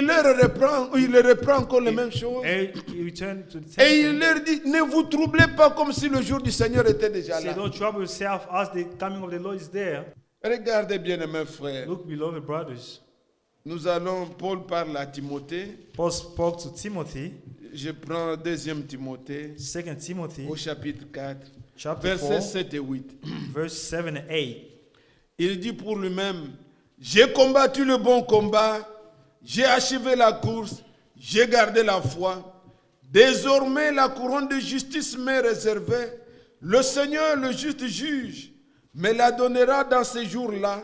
leur reprend encore les mêmes choses. he returned to the Et il same thing. leur dit, ne vous troublez pas comme si le jour du Seigneur était déjà Say, là. don't trouble yourself as the coming of the Lord is there. Regardez bien, mes frères. Look, beloved brothers. Paul parle à Timothée. Paul spoke to Timothy, Je prends 2 Timothée 2 Timothy, au chapitre 4, chapter versets 4, 7 et 8. verse 7 and 8. Il dit pour lui-même, j'ai combattu le bon combat, j'ai achevé la course, j'ai gardé la foi. Désormais, la couronne de justice m'est réservée. Le Seigneur, le juste juge, me la donnera dans ces jours-là,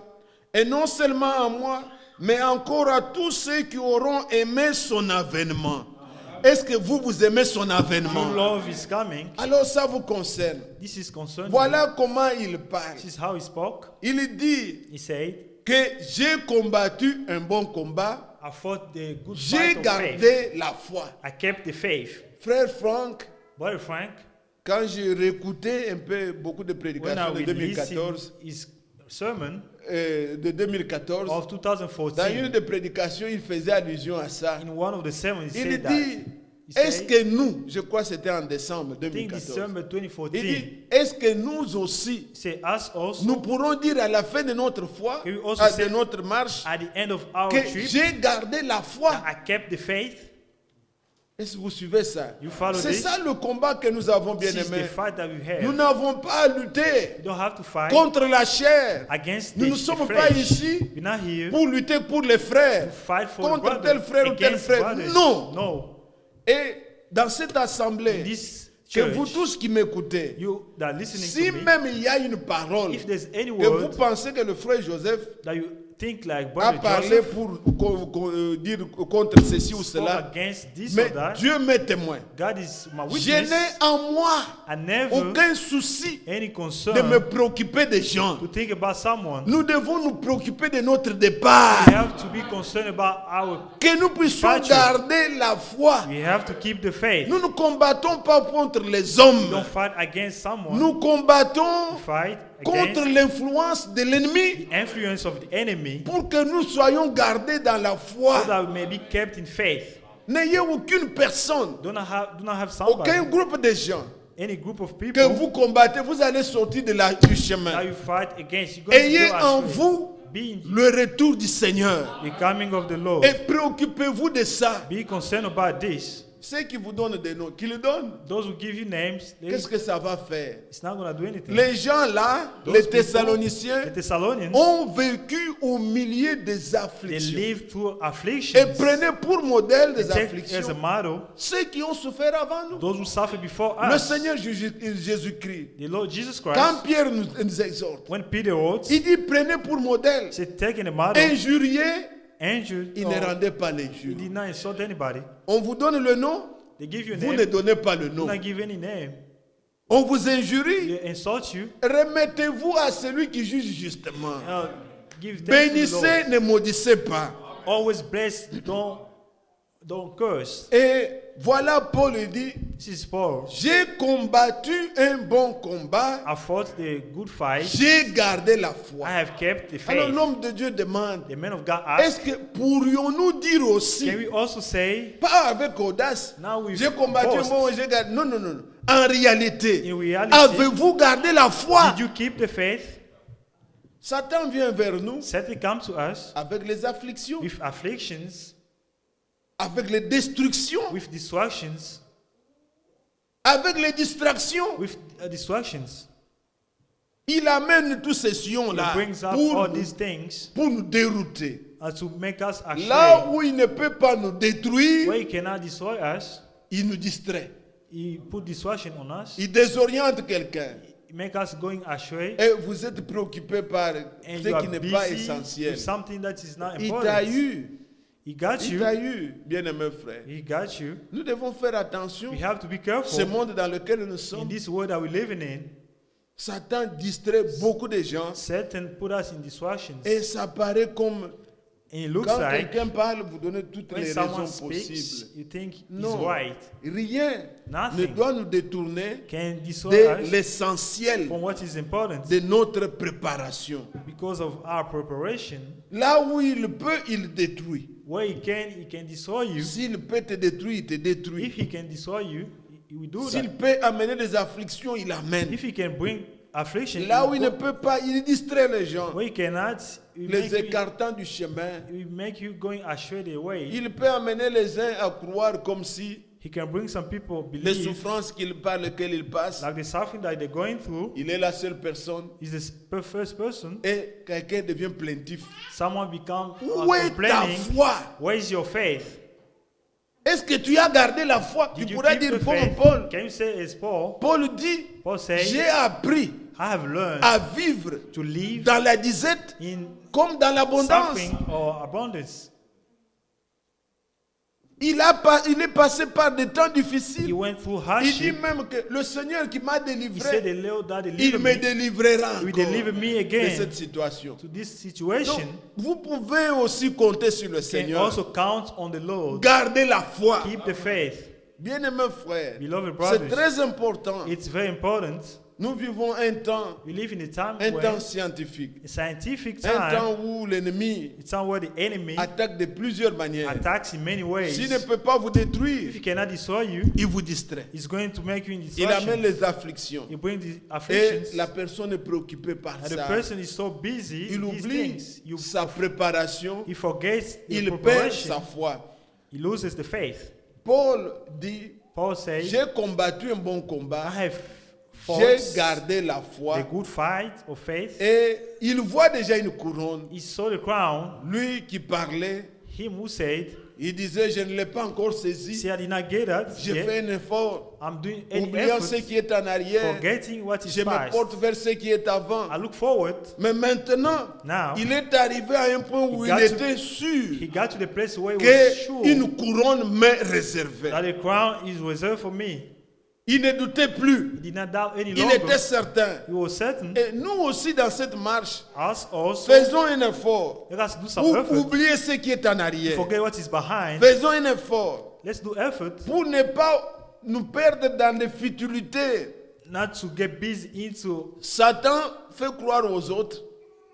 et non seulement à moi, mais encore à tous ceux qui auront aimé son avènement. Est-ce que vous aimez son avènement? True love is coming. Alors ça vous concerne. This is concerning. Voilà comment il parle. This is how he spoke. Il dit He said, que j'ai combattu un bon combat, I fought the good j'ai fight of faith. gardé la foi. I kept the faith. Frère Franck, Brother Frank, quand j'ai réécouté un peu beaucoup de when prédications I de released 2014, his sermon de 2014, of dans une 2014, des prédications, il faisait allusion à ça. in one of the sermons, he Il said that. dit, He est-ce said, que nous, je crois que c'était en décembre I think 2014, December il 2014, dit, est-ce que nous aussi, say us also, nous pourrons dire à la fin de notre foi, Can we also de say notre marche, at the end of our que trip, j'ai gardé la foi? that I kept the faith. Est-ce que vous suivez ça? You follow C'est this? ça le combat que nous avons, bien This is the aimé. fight that we Nous have. n'avons pas à lutter You don't have to fight contre la chair. against Nous the ne sommes flesh. pas ici We're not here pour lutter pour les frères, to fight for contre the tel brothers, frère ou tel against frère. brothers. Non. No. Et dans cette In assemblée, this que vous church, tous qui m'écoutez, you that are listening si to me, même il y a une parole if there's any que vous word pensez que le frère Joseph that you think like a Brother parlé Joseph pour dire contre ceci ou spoke cela, against this mais or that, Dieu m'est témoin. God is my Je n'ai witness. en moi I never aucun souci any de me concern préoccuper des gens. to think about someone. Nous devons nous préoccuper de notre We départ. have to be concerned about our. Que nous puissions Departure. garder la foi. We have to keep the faith. Nous ne combattons pas contre les We hommes. don't fight against someone. Nous combattons We fight contre against l'influence de l'ennemi the influence of the enemy, pour que nous soyons gardés dans la so foi. that we may be kept in faith. N'ayez aucune personne, Do not have aucun somebody, groupe de gens any group of que people vous combattez, vous allez sortir du chemin. that you fight against. You're going to Ayez go en astray. vous Be in le retour du Seigneur. the coming of the Lord. Et préoccupez-vous de ça. Be concerned about this. Ceux qui vous donnent des noms, qui le donnent, Those who give you names, qu'est-ce que ça va faire? it's not going to do anything. Les gens là, Those les people, Thessaloniciens, the Thessalonians, ont vécu au milieu des they afflictions. live through Et afflictions. prenez pour modèle des Take as a afflictions model ceux qui ont souffert avant nous. those who suffered before Le us. Seigneur Jésus-Christ, The Lord Jesus quand Christ, Pierre nous exhorte, when Peter wrote, il dit prenez pour modèle. said, taking a model, Injurier, injured, il ne rendait pas he l'injure. did not insult anybody. On vous donne le nom, They give you a vous name, ne donnez pas le do nom. not give any name. On vous injurie, They insult you, remettez-vous à celui qui juge justement. give thanks to the Lord. Bénissez, ne maudissez pas. Always bless, don't curse. Et voilà, Paul dit, This is Paul. j'ai combattu un bon combat, I fought the good fight. j'ai gardé la I foi. have kept the Alors faith. l'homme de Dieu demande, The man of God est-ce asked, que pourrions-nous dire aussi, can we also say, pas avec audace, now we j'ai combattu un boast. bon, j'ai gardé. Non, non, non. En réalité, In reality, avez-vous gardé la foi? did you keep the faith? Satan vient vers nous Satan comes to us avec les afflictions, with afflictions, avec les destructions, with distractions, avec les distractions. with distractions. Il amène tous ces He sillons-là brings up pour all nous, these things pour nous dérouter. to make us Là ashamed. où il ne peut pas nous détruire, Where he cannot destroy us, il nous distrait. he put distraction on us. Il désoriente quelqu'un. He make us going astray. Et vous êtes préoccupé par And ce you qui are n'est pas busy essentiel. with something that is not Il t'a important. eu. He got Il you. t'a eu, bien-aimé frère. He got you. Nous devons faire attention. We have to be Ce careful monde dans lequel nous in sommes, this world that we're living in. Satan distrait beaucoup de gens. Satan put us in distractions. Et ça paraît comme And it looks quand like quelqu'un parle, vous donnez toutes when les someone raisons speaks, possibles. you think he's Non, right. rien ne Nothing doit nous détourner can destroy de us l'essentiel from what is important de notre préparation. because of our preparation. Là où il peut, il détruit. Where he can destroy you. S'il peut te détruire, il te détruit. If he can destroy you, he will do S'il that. peut amener des afflictions, il amène. If he can bring affliction, Là où il ne peut pas, il distrait les gens, where he cannot, he will les make you, écartant du chemin. he will make you going astray the way. Il peut amener les uns à croire comme si He can bring some people les believe souffrances par lesquelles il passe, like the suffering that they're going through il est la seule personne is the first person. et quelqu'un devient plaintif. Someone become Où est ta complaining. foi? Where is your faith? Est-ce que tu as gardé la foi? Tu Did you pourras keep dire the comme faith? Paul. Can you say as Paul? Paul dit, Paul says, j'ai appris I have learned à vivre to live dans la disette in comme dans l'abondance. suffering or abundance. Il est passé par des temps He difficiles. went through Il dit hardship. même que le Seigneur qui m'a He said, délivré, the Lord that il delivered me me délivrera will encore deliver me de again cette situation. to this Donc, situation. vous pouvez aussi compter sur le Can Seigneur. also count on the Lord. Gardez la foi. Keep the faith. Bien-aimés frères, Beloved c'est brothers, très important. it's very important. Nous vivons un temps We live in a time where scientifique. a scientific Un time, temps où l'ennemi it's time where the enemy attaque de plusieurs manières. attacks in many ways. S'il ne peut pas vous If détruire, he cannot destroy you, il vous distrait. he's going to make you in Il amène distraction. les afflictions. He brings the Et afflictions, la personne est préoccupée par and the ça. person is so busy Il in these oublie things. sa préparation. He forgets the Il perd preparation. sa foi. He loses the faith. Paul dit, Paul says, j'ai combattu un bon I combat. have J'ai fought gardé la the foi. good fight of faith. Et il voit déjà une couronne. He saw the crown. Lui qui parlait, Him who said, Il disait, je ne l'ai pas encore See, saisi. I did not get that J'ai yet. fait un effort. I'm doing any Oubliant ce effort, qui est en arrière, forgetting what is je me past. porte vers ce qui est avant. I look forward. Mais maintenant, Now, il est arrivé à un point où He il got to- était sûr he got to the place where he was sure qu'une couronne m'est réservée. that the crown is reserved for me. Il ne doutait plus. He did not doubt any Il longer. était certain. He was certain. Et nous aussi, dans cette marche, Us also, faisons un effort let us do some pour effort. oublier ce qui est en arrière. Forget what is behind. Faisons un effort Let's do effort pour ne pas nous perdre dans des futilités. not to get busy into Satan fait croire aux autres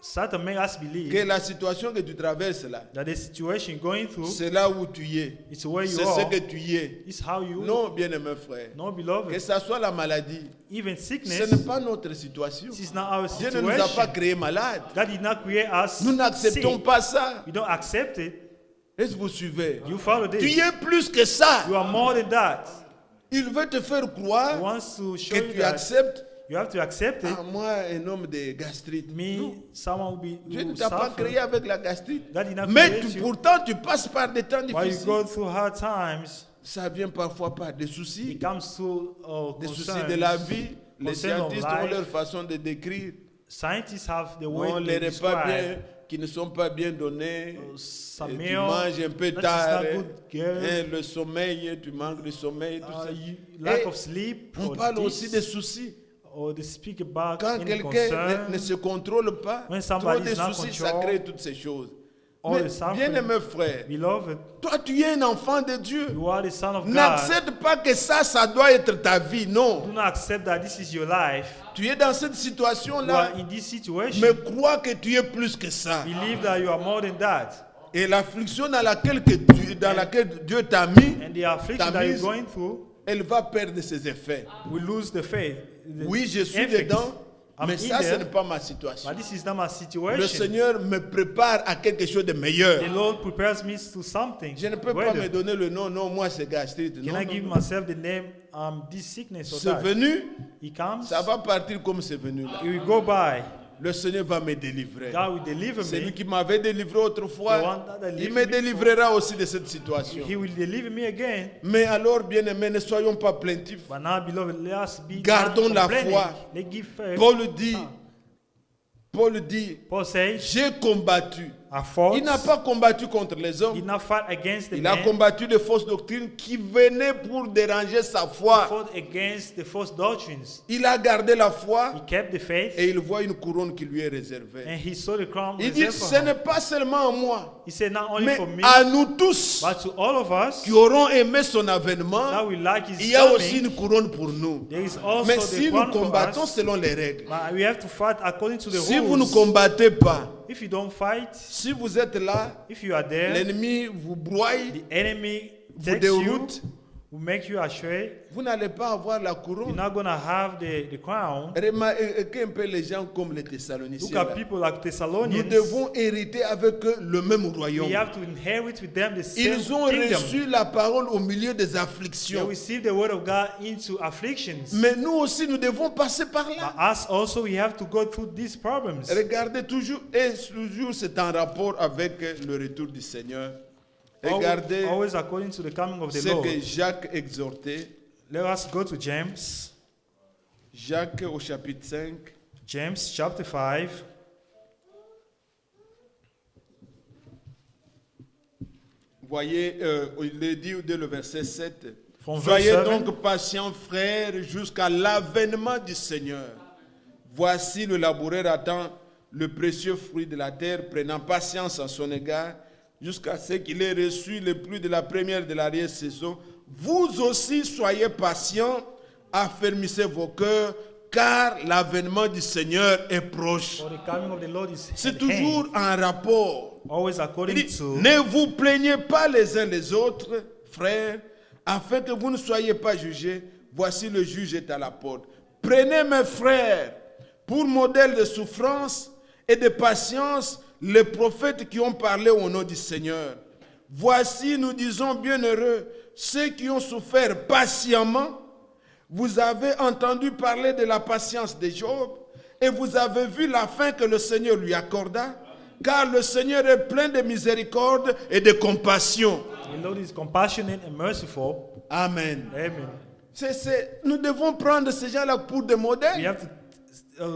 Satan make us que believe la situation que tu traverses là, that the situation going through c'est là où tu es. is where you C'est ce are. que tu es. It's how you Non, bien-aimé frère. no Que beloved. ça soit la maladie, Even ce sickness, n'est pas notre situation. this is not our Dieu ne nous a pas situation. créés malades. God did not create us Nous n'acceptons sick. pas ça. We don't accept it. Est-ce que vous suivez? You follow Tu this. es plus que ça. You are more than that. Il veut te faire He croire wants to show que you tu that acceptes. you have to accept it. Ah, moi, un homme de gastrite. Me, Non, someone will be Dieu ne will t'a pas suffer. créé avec la gastrite. God did not Mais create you. pourtant, tu passes par des temps While you difficiles. go through hard times, Ça vient parfois par des soucis. it comes to Des soucis concerns. de la vie. Les Concern of scientifiques ont life. leur façon de décrire. Scientists have the way Non, to les repas bien, describe qui ne sont pas bien donnés. some Et tu meal manges un peu that is tard. not good, girl. Le sommeil, tu manques de sommeil, tout ça. Lack Et of sleep, on or parle this, aussi des soucis. or they speak about Quand any quelqu'un concern. ne se contrôle pas, When trop somebody de is not soucis, ça controlled, crée toutes ces choses. all Mais the suffering. bien-aimé frère, Beloved, toi tu es un enfant de Dieu. you are the son of God. N'accepte pas que ça doit être ta vie, non. Do not accept that this is your life. Tu es dans cette You situation-là, are in this situation. mais crois que tu es plus que ça. Believe that you are more than that. Et l'affliction dans laquelle Dieu t'a mis, And the affliction that you're going through elle va perdre ses effets. will lose the faith. the Oui, je suis effects. dedans, I'm mais in ça, ce there, n'est pas ma situation. But this is not my Le situation. Seigneur me prépare à quelque chose de meilleur. The Lord prepares me to something. Je ne peux pas greater. me donner le nom, non, moi c'est gastrite. Can Non, I non, give non. myself the name this sickness or C'est that? venu, He comes, ça va partir comme c'est venu là. he will go by. Le Seigneur va me délivrer. God will deliver C'est lui me. qui m'avait délivré The one autrefois. that Il delivered me me délivrera aussi de cette situation. He will deliver me again. Mais alors, bien-aimés, ne soyons pas plaintifs. But now, beloved, let us be Gardons not la complaining. foi. Let's give faith. Paul dit, Paul says, j'ai combattu. I fought. Il n'a pas combattu contre les Did hommes. not fight against the Il a men. combattu des fausses doctrines qui venaient pour déranger sa He foi. fought against the false doctrines. Il a gardé la foi He kept the faith. et il voit une couronne qui lui est réservée. And he saw the crown Il dit, reserved for ce him. n'est pas seulement à moi, He said, not only mais for me, à nous tous but to all of us qui auront aimé son that avènement, we like his il y a aussi coming. une couronne pour nous. There is also Mais the si nous crown for combattons us. selon les règles, But we have to fight according to the si vous ne rules. combattez pas, If you don't fight, si vous êtes là, if you are there, l'ennemi vous broie, the enemy vous takes you, déroute, will make you astray. vous n'allez pas avoir la You're couronne. not going to have the crown. Remarquez un peu les gens comme les Thessaloniciens. Look at là. people like Nous Thessalonians. devons hériter avec eux le même royaume. We have to inherit with them the same Ils ont kingdom. reçu la parole au milieu des They afflictions. receive the word of God into afflictions. Mais nous aussi, nous devons passer par But là. us also, we have to go through these problems. Regardez toujours, et toujours c'est en rapport avec le retour du Seigneur. Regardez Always according to the coming of the ce Lord. que Jacques exhortait. Let us go to James. Jacques au chapitre 5. James chapter 5. Voyez, il le dit dès le verset 7. From Soyez verse 7. donc patients, frères, jusqu'à l'avènement du Seigneur. Voici le laboureur attend le précieux fruit de la terre, prenant patience en son égard, jusqu'à ce qu'il ait reçu le fruit de la première de l'arrière-saison. Vous aussi soyez patients, affermissez vos cœurs, car l'avènement du Seigneur est proche. For the coming of the Lord is C'est at toujours hand. en rapport. Always Il according dit, to. ne vous plaignez pas les uns les autres, frères, afin que vous ne soyez pas jugés. Voici le juge est à la porte. Prenez mes frères pour modèle de souffrance et de patience les prophètes qui ont parlé au nom du Seigneur. Voici, nous disons bienheureux, ceux qui ont souffert patiemment. Vous avez entendu parler de la patience de Job et vous avez vu la fin que le Seigneur lui accorda. car le Seigneur est plein de miséricorde et de compassion. The Lord is compassionate and merciful. Amen. Amen. Nous devons prendre ces gens-là pour des We modèles. have to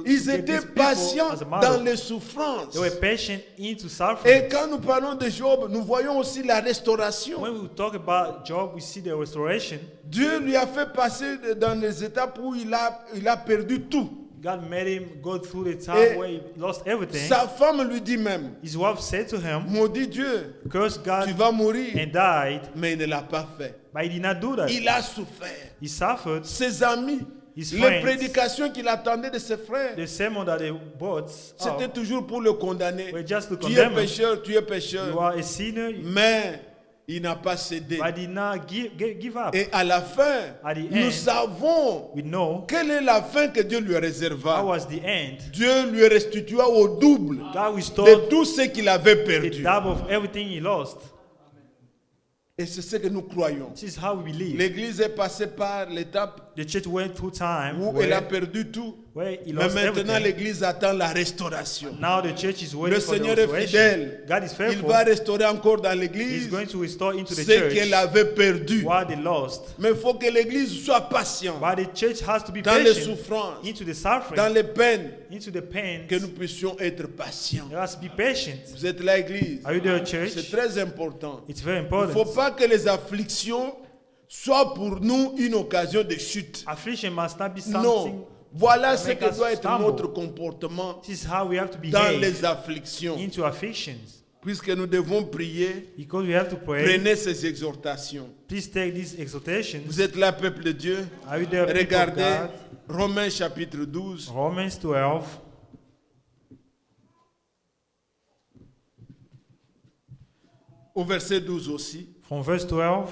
Ils take étaient these people patients as a dans model. les souffrances. They were patient into Et suffering. quand nous parlons de Job, nous voyons aussi la restauration. When we talk about Job, we see the restoration. Dieu lui a fait passer dans les étapes où il a perdu tout. God made him go through the Et time where he lost everything. Sa femme lui dit même, His wife said to him, maudit Dieu, curse tu God vas mourir. and died, Mais il ne l'a pas fait. but he did not do that. Il a souffert. He suffered. Ses amis, His les friends, prédications qu'il attendait de ses frères, the sermon that they brought, c'était toujours pour le condamner. were just to Tu es condemn him. pécheur, tu es You pécheur. are a sinner, Mais il n'a pas cédé. but did not give up. Et à la fin, At the nous end, savons we know quelle est la fin que Dieu lui that réserva. was the end. Dieu lui restitua au double God de restored tout ce qu'il avait the perdu. double of everything he lost. Et c'est ce que nous croyons. This is how we believe. L'Église est passée par l'étape The church went through time où elle a where, perdu tout. where he Mais lost maintenant, everything. l'Église attend la restauration. Now the church is waiting Le for the Seigneur est restoration. fidèle. God is Il faithful. va restaurer encore dans He's l'Église going to restore into the ce church qu'elle avait perdu. what they lost. Mais il faut que l'Église soit patiente But the church has to be dans les patient souffrances, into the suffering, dans les peines, into the pain. que nous puissions être patients. There has to be patient. Vous êtes là, Église. Are you there, C'est church? très important. It's very Il ne important. faut pas que les afflictions soient pour nous une occasion de chute. Affliction must not be Non. something. Voilà that ce make que us doit être stumble. notre comportement This is how we have to dans behave les afflictions. into afflictions. Puisque nous devons prier, Because we have to pray. prenez ces exhortations. Please take these exhortations. Vous êtes là, peuple de Dieu. Are you there, people of Regardez God? Romains chapitre 12. Romans 12, Au verset 12 aussi. from verse 12.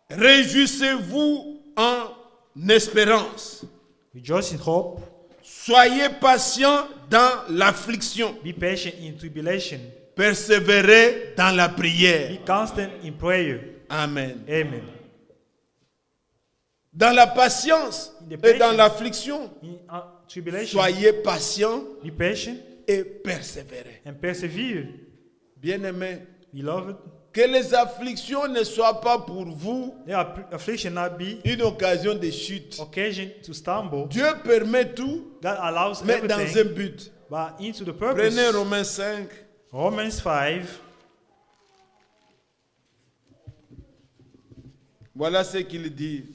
Réjouissez-vous en espérance. Rejoice in hope. Soyez patients dans l'affliction. Be patient in tribulation. Persévérez dans la prière. Be constant in prayer. Amen. Amen. Dans la patience In the et dans patience. l'affliction, In tribulation, soyez patients be patient et persévérez. and persevere. Bien-aimés, Beloved, que les afflictions ne soient pas pour vous their affliction not be une occasion de chute. occasion to stumble. Dieu permet tout, God allows mais dans everything, un but. but into the purpose. Prenez Romains 5. Romans 5. Voilà ce qu'il dit.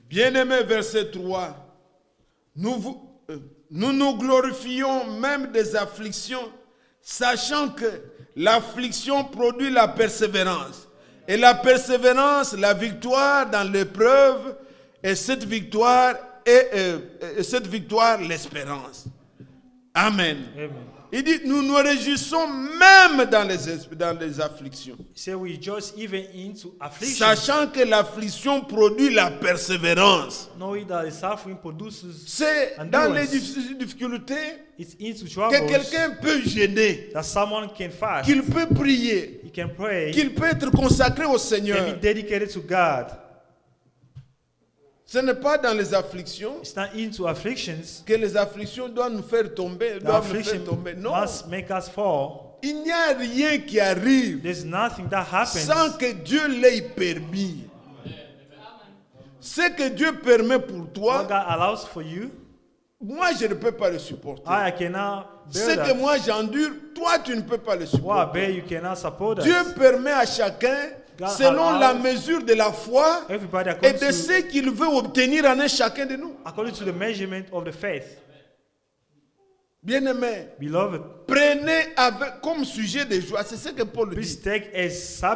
Bien-aimé, verset 3. Nous nous glorifions même des afflictions, sachant que l'affliction produit la persévérance. Et la persévérance, la victoire dans l'épreuve, et cette victoire, l'espérance. Amen. Amen. Il dit, nous nous réjouissons même dans les afflictions. Say we rejoice even into affliction, Sachant que l'affliction produit la persévérance. knowing that the suffering produces C'est endurance. dans les difficultés It's into que troubles quelqu'un peut gêner, that someone can fast, qu'il peut prier, he can pray, qu'il peut être consacré au can Seigneur. be dedicated to God. Ce n'est pas dans les afflictions It's not into afflictions. que les afflictions doivent nous faire tomber. The Doivent nous affliction faire tomber. Non, must make us fall. il n'y a rien qui arrive There's nothing that happens sans que Dieu l'ait permis. Ce que Dieu permet pour what toi, God allows for you. moi je ne peux pas le supporter. I cannot Ce bear que that. moi j'endure, toi tu ne peux pas le What I supporter. bear, you cannot support Dieu that. permet à chacun, God selon allows la mesure de la foi Everybody et according de to, ce qu'il veut obtenir en un chacun de nous. according to the measurement of the faith. Bien-aimés, Beloved, prenez comme sujet de joie, c'est ce que Paul please dit. take as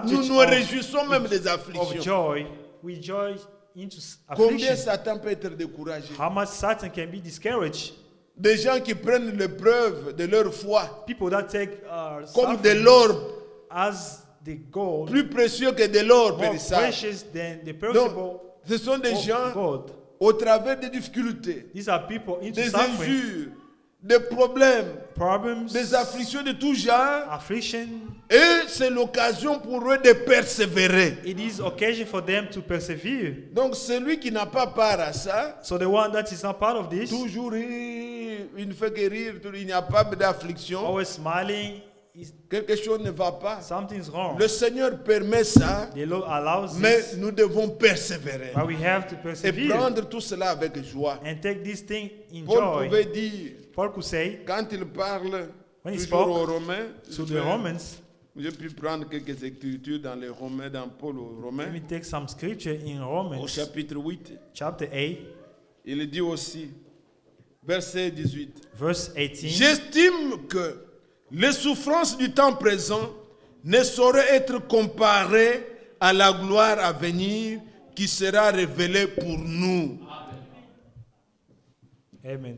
Nous subject nous réjouissons même des of afflictions. joy. We joy into Combien affliction. Satan peut être découragé? How much Satan can be discouraged. Des gens qui prennent l'épreuve de leur foi People that take comme de suffering l'or, as the gold, plus précieux que de l'or more périssable. precious than the Donc, perishable ce sont des gens gold. au travers des difficultés, These are people into des suffering, injures, des problèmes, problems, des afflictions de tout genre. affliction. Et c'est l'occasion pour eux de persévérer. It is occasion for them to persevere. Donc celui qui n'a pas part à ça, So the one that is not part of this toujours il ne fait que rire, il n'y a pas d'affliction, always smiling, quelque chose ne va pas. something's wrong. Le Seigneur permet ça, The Lord allows mais this, nous devons persévérer but we have to et persevere prendre tout cela avec joie. and take this thing in Paul joy. pouvait dire, Paul could say quand il parle When he toujours spoke aux Romains, to the Romans, j'ai pu prendre quelques écritures dans les Romains, dans Paul aux Romains, let me take some scripture in au Romans chapitre 8, chapter 8, il dit aussi, verset 18, verse 18. j'estime que les souffrances du temps présent ne sauraient être comparées à la gloire à venir qui sera révélée pour nous. Amen.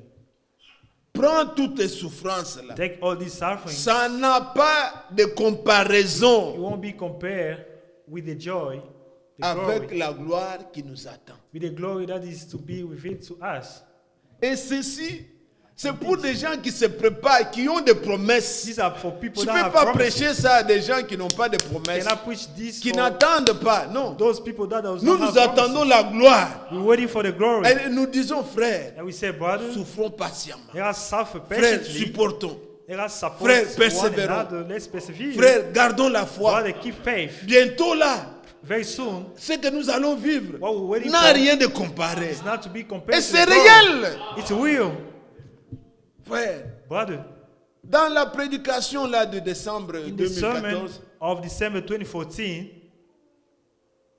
Prends toutes tes souffrances là. Take all these sufferings. Ça n'a pas de It comparaison won't be compared with the joy, the avec glory, la gloire qui nous attend. with the glory that is to be revealed to us. Et ceci, c'est pour des gens qui se préparent, qui ont des promesses. These are for people Tu ne that peux have pas promises. prêcher ça à des gens qui n'ont pas de promesses, Cannot preach this qui for n'attendent pas. Non. those people that does Nous not nous have attendons promises. la gloire. We're waiting for the glory. Et nous disons, frère, And we say, brother, souffrons patiemment. let us suffer Frère, patiently. supportons. Let us support Frère, one persévérons. another. Let's persevere. Frère, gardons la foi. Brother, keep faith. Bientôt là, Very soon, ce que nous allons vivre what we're waiting n'a for rien de comparé. is not to be compared Et to c'est the glory. réel. It's real. Frère, Brother, dans la prédication là de décembre in the sermon 2014, of December 2014,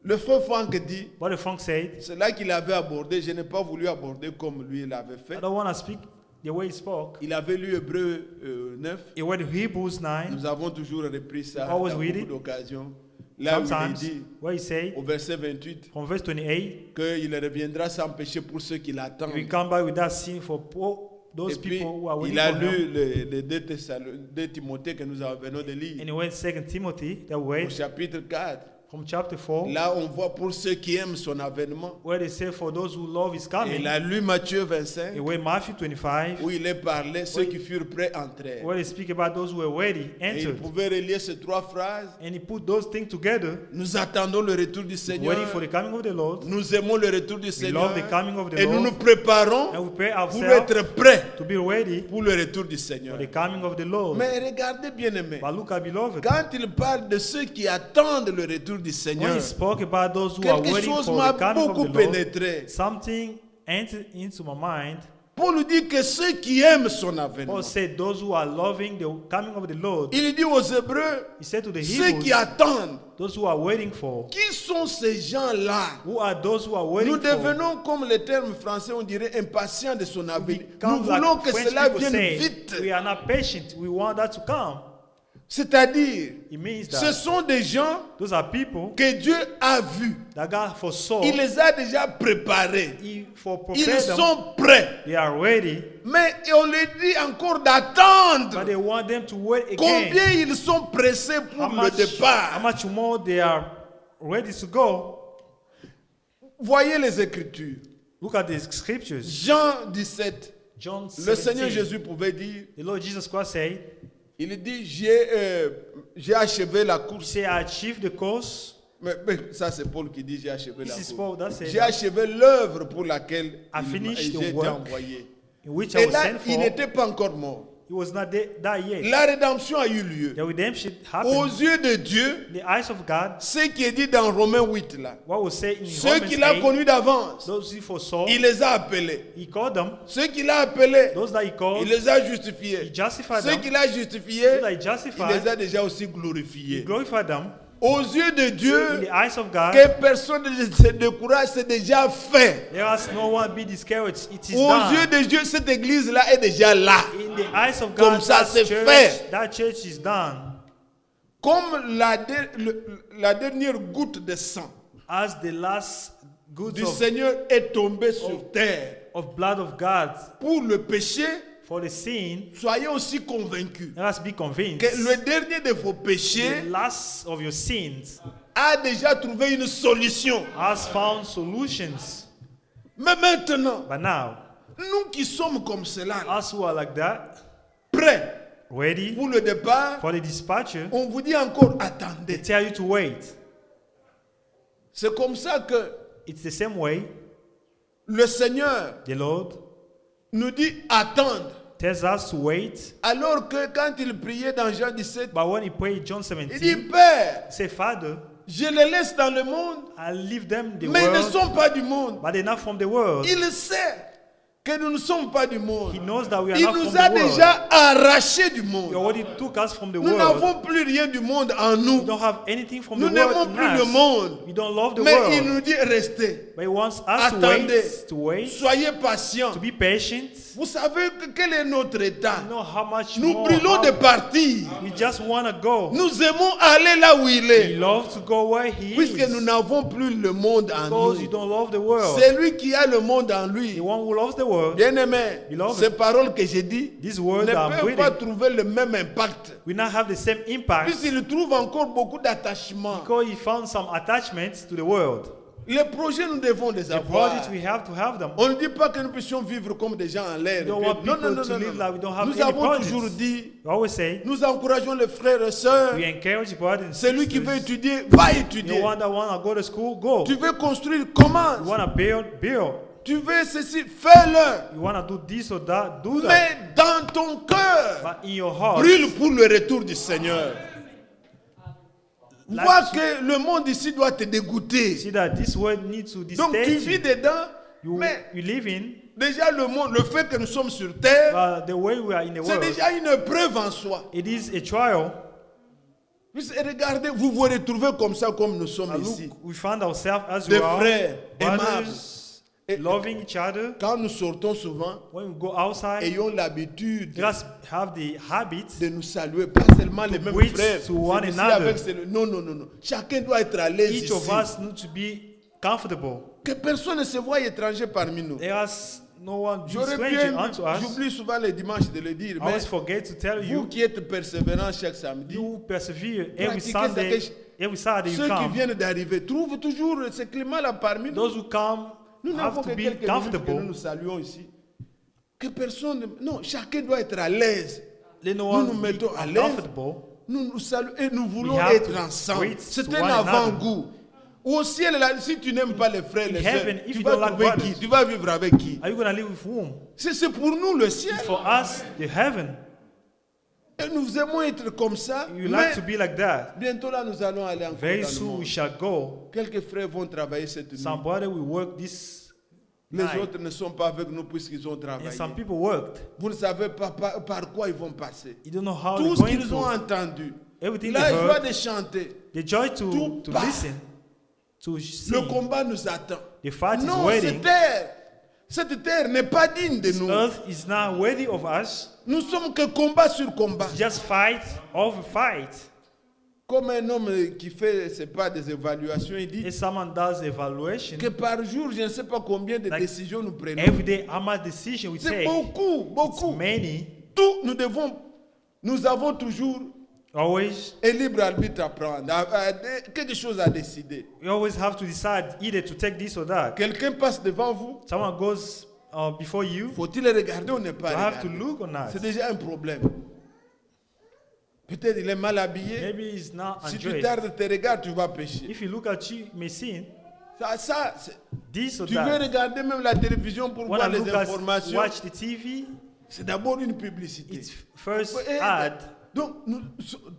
le frère Franck dit, Brother Frank said, c'est là qu'il avait abordé, je n'ai pas voulu aborder comme lui l'avait fait. I don't want to speak the way he spoke. Il avait lu Hébreu 9. He read Hebrews 9, Nous avons toujours repris ça à Always beaucoup read it. d'occasions. Là où il sometimes, dit, where he said, au verset 28, from verse 28, qu'il reviendra sans péché pour ceux qui l'attendent. we come back with that sin for those Et puis, people who are waiting il a for lu him. les 2 Timothée que nous venons de lire, And he went 2 Timothy, that au way, chapitre 4. from chapter 4, Là, on voit pour ceux qui aiment son avènement. where they say, for those who love his Et coming. il a lu Matthieu 25, He read Matthew 25, où il est parlé, ceux qui furent prêts entrèrent. where they speak about those who were ready, Et il entered. pouvait relier ces 3 phrases. And he put those things together, Nous attendons le retour du Seigneur. waiting for the coming of the Lord. Nous aimons le retour du We Seigneur. love the coming of the Et nous nous Lord. préparons And we prepare pour ourselves être prêts to be ready pour le retour du for Seigneur. the coming of the Lord. Mais regardez bien aimé, But look, beloved, quand il parle de ceux qui attendent le retour du when Seigneur, he spoke about those who are quelque waiting chose for m'a the coming beaucoup of the Lord, pénétré. something entered into my mind. Paul dit que ceux qui aiment son avènement, Paul said, those who are loving the coming of the Lord, il dit aux Hébreux, he said to the ceux qui Hebrews, attendent, those who are waiting for, qui sont ces gens-là? who are those who are Nous waiting for? devenons, comme le terme français, on dirait impatients de son avenir. Nous Become voulons like que French cela people vienne say, vite. we are not patient. We want that to come. C'est-à-dire, It means ce that sont des gens those are people que Dieu a vus. that God foresaw. Il les a déjà préparés. He for Ils prepare them. sont prêts. They are ready, Mais on leur dit encore d'attendre. but they want them to wait again. Combien ils sont pressés pour How le much départ. more they are ready to go? Voyez les Écritures. Look at the scriptures. Jean 17. John Le Seigneur 17. Jésus pouvait dire, The Lord Jesus Christ said, il dit, j'ai achevé la He course. said, I achieved the course. Mais ça c'est Paul qui dit, j'ai achevé la This is course. Paul that said J'ai that, achevé l'œuvre pour laquelle I finished j'ai the été work envoyé. in which I Et was là, sent il for. n'était pas encore mort. He was not dead yet. La rédemption a eu lieu. The redemption Aux happened. yeux de Dieu, The eyes of God, ce qui est dit dans Romains 8 là, what was said in ceux Romans qu'il a 8, connus d'avance, those he foresaw, il les a appelés. he called them. Ceux qu'il a appelés, Those that he il called, les a he justifiés. justified Ceux them. qu'il a Those justifiés, that he il justified, les a déjà aussi he glorifiés. glorified them. Aux yeux de In Dieu, the eyes of God, que personne ne se décourage, c'est déjà fait. let us no one be discouraged. It is Aux yeux done. de Dieu, cette église-là est déjà là. In the eyes of Comme God, ça, c'est fait. that church is done. Comme la dernière goutte de sang As the last goods du Seigneur est tombée sur terre of blood of God pour le péché, for the sin, soyez aussi convaincus let us be convinced. que le dernier de vos péchés The last of your sins a déjà trouvé une solution. has found solutions. Mais maintenant, But now, nous qui sommes comme cela, là, us who are like that, prêts ready pour le départ, for the dispatcher, on vous dit encore they attendez. tell you to wait. C'est comme ça que It's the same way le Seigneur the Lord nous dit attendre. tells us to wait. Alors que quand il priait dans Jean 17, But when he prayed John il 17, dit, Père, he said, Father, je les laisse dans le monde, I leave them the mais ils ne world, sont pas du monde. but they're not from the world. Il sait que nous ne sommes pas du monde. He knows that we are Il not nous from a the world. déjà arrachés du He monde. already took us from the Nous world. n'avons plus rien du monde en We nous. don't have anything from Nous the world n'aimons in plus le us. monde. We don't love the Mais il world. nous dit restez. But he wants us Attendez. to wait, Soyez patients. to be patient. Vous savez quel est notre état. You know how much Nous more, brûlons de how- partir. we just want to go. Nous aimons aller là où il We est. love to go where he Puisque is. nous n'avons plus le monde en Because you nous. don't love the world. C'est lui qui a le monde en lui. The one who loves the world, Bien-aimé, Beloved, ces paroles que j'ai dites these ne words that I'm peuvent pas reading, trouver le même impact. will not have the same impact Puisqu'il trouve encore beaucoup d'attachement. because he found some attachments to the world. Les projets, nous devons les The avoir. projects, we have to have them. On ne dit pas que nous puissions vivre comme des gens en l'air. We don't want Non, people non, non, to non, live non. like we don't have Nous any avons projects. toujours dit, We always say, nous encourageons les frères et sœurs. we encourage brothers and Celui qui veut sisters. étudier, va The étudier. one that want to go to school, go. Tu You veux construire, commence. want to build, build. Tu veux ceci, fais-le. You want to do this or that, do that. Mais dans ton cœur, But in your heart, brûle pour le retour du Seigneur. Like- Vois que le monde ici doit te dégoûter. see that this world needs to Donc tu distance vis you. dedans, mais You live in, déjà le monde, le fait que nous sommes sur terre, but the way we are in the c'est world, déjà une preuve en soi. it is a trial. Puis regardez, vous vous retrouvez comme ça, comme nous sommes And ici. look, we find ourselves as Des we are, frères aimables. brothers, Et- loving each other. Quand nous sortons souvent, When we go outside, ayons l'habitude just have the habit de nous saluer, pas seulement les mêmes greet frères. to one celui-ci another. avec celui- Non, non, non, non. Chacun doit être à l'aise each ici. of us need to be comfortable. Que personne ne se voie étranger parmi nous. There is no one be J'aurais stranger pu, unto us. j'oublie souvent les dimanches de le dire, I mais always forget to tell vous you, qui êtes persévérants chaque samedi, you persevere every pratiquez Sunday, ça every Saturday you ceux qui come. viennent d'arriver trouvent toujours ce climat-là parmi nous. Those who come Nous n'avons have que to be quelques minutes que nous comfortable. nous saluons ici. Que personne, non, chacun doit être à l'aise. Let no Nous one nous be mettons à l'aise. uncomfortable. Nous nous saluons et nous voulons have être to ensemble. greet C'est to un one another. avant-goût. Au ciel, là, si tu n'aimes pas les frères et les In sœurs, heaven, if tu you vas don't like trouver brothers, qui? Tu vas vivre avec qui? Are you going to live with whom? C'est pour nous le ciel. For us, the heaven. Et nous aimons être comme ça. You Mais like to be like that. bientôt là, nous allons aller encore Very dans le soon we monde. shall go. Quelques frères vont travailler cette nuit. Some brother will work this Les night. autres ne sont pas avec nous puisqu'ils ont And travaillé. some people worked. Vous ne savez pas par quoi ils vont passer. You don't know how Tout they're ce going qu'ils ont through. entendu, Everything la they joie heard, de chanter, the joy tout to part. listen, to le sing. combat nous attend. The fight is Non, waiting. cette terre n'est pas digne de This nous. earth is not worthy of us. Nous sommes que combat sur combat. Just fight over fight. Comme un homme qui fait, c'est pas des évaluations, il dit If someone does evaluation, que par jour, je ne sais pas combien de Like, décisions nous prenons. every day how much decision we C'est take. beaucoup, beaucoup. Many, Tout, nous avons toujours always, un libre arbitre à prendre, quelque chose à décider. we always have to decide either to take this or that. Quelqu'un passe devant vous, Someone goes before you, faut-il le regarder ou ne pas you have to regarder? look or not. C'est déjà un problème. Peut-être il est mal habillé. Maybe it's not Si tu undressed. tardes tes regards, tu vas pécher. If you look at you, you may sin tu this or veux that. regarder même la télévision pour When voir I les look at, informations. watch the TV, C'est d'abord une publicité. it's first Et- ad. Donc, nous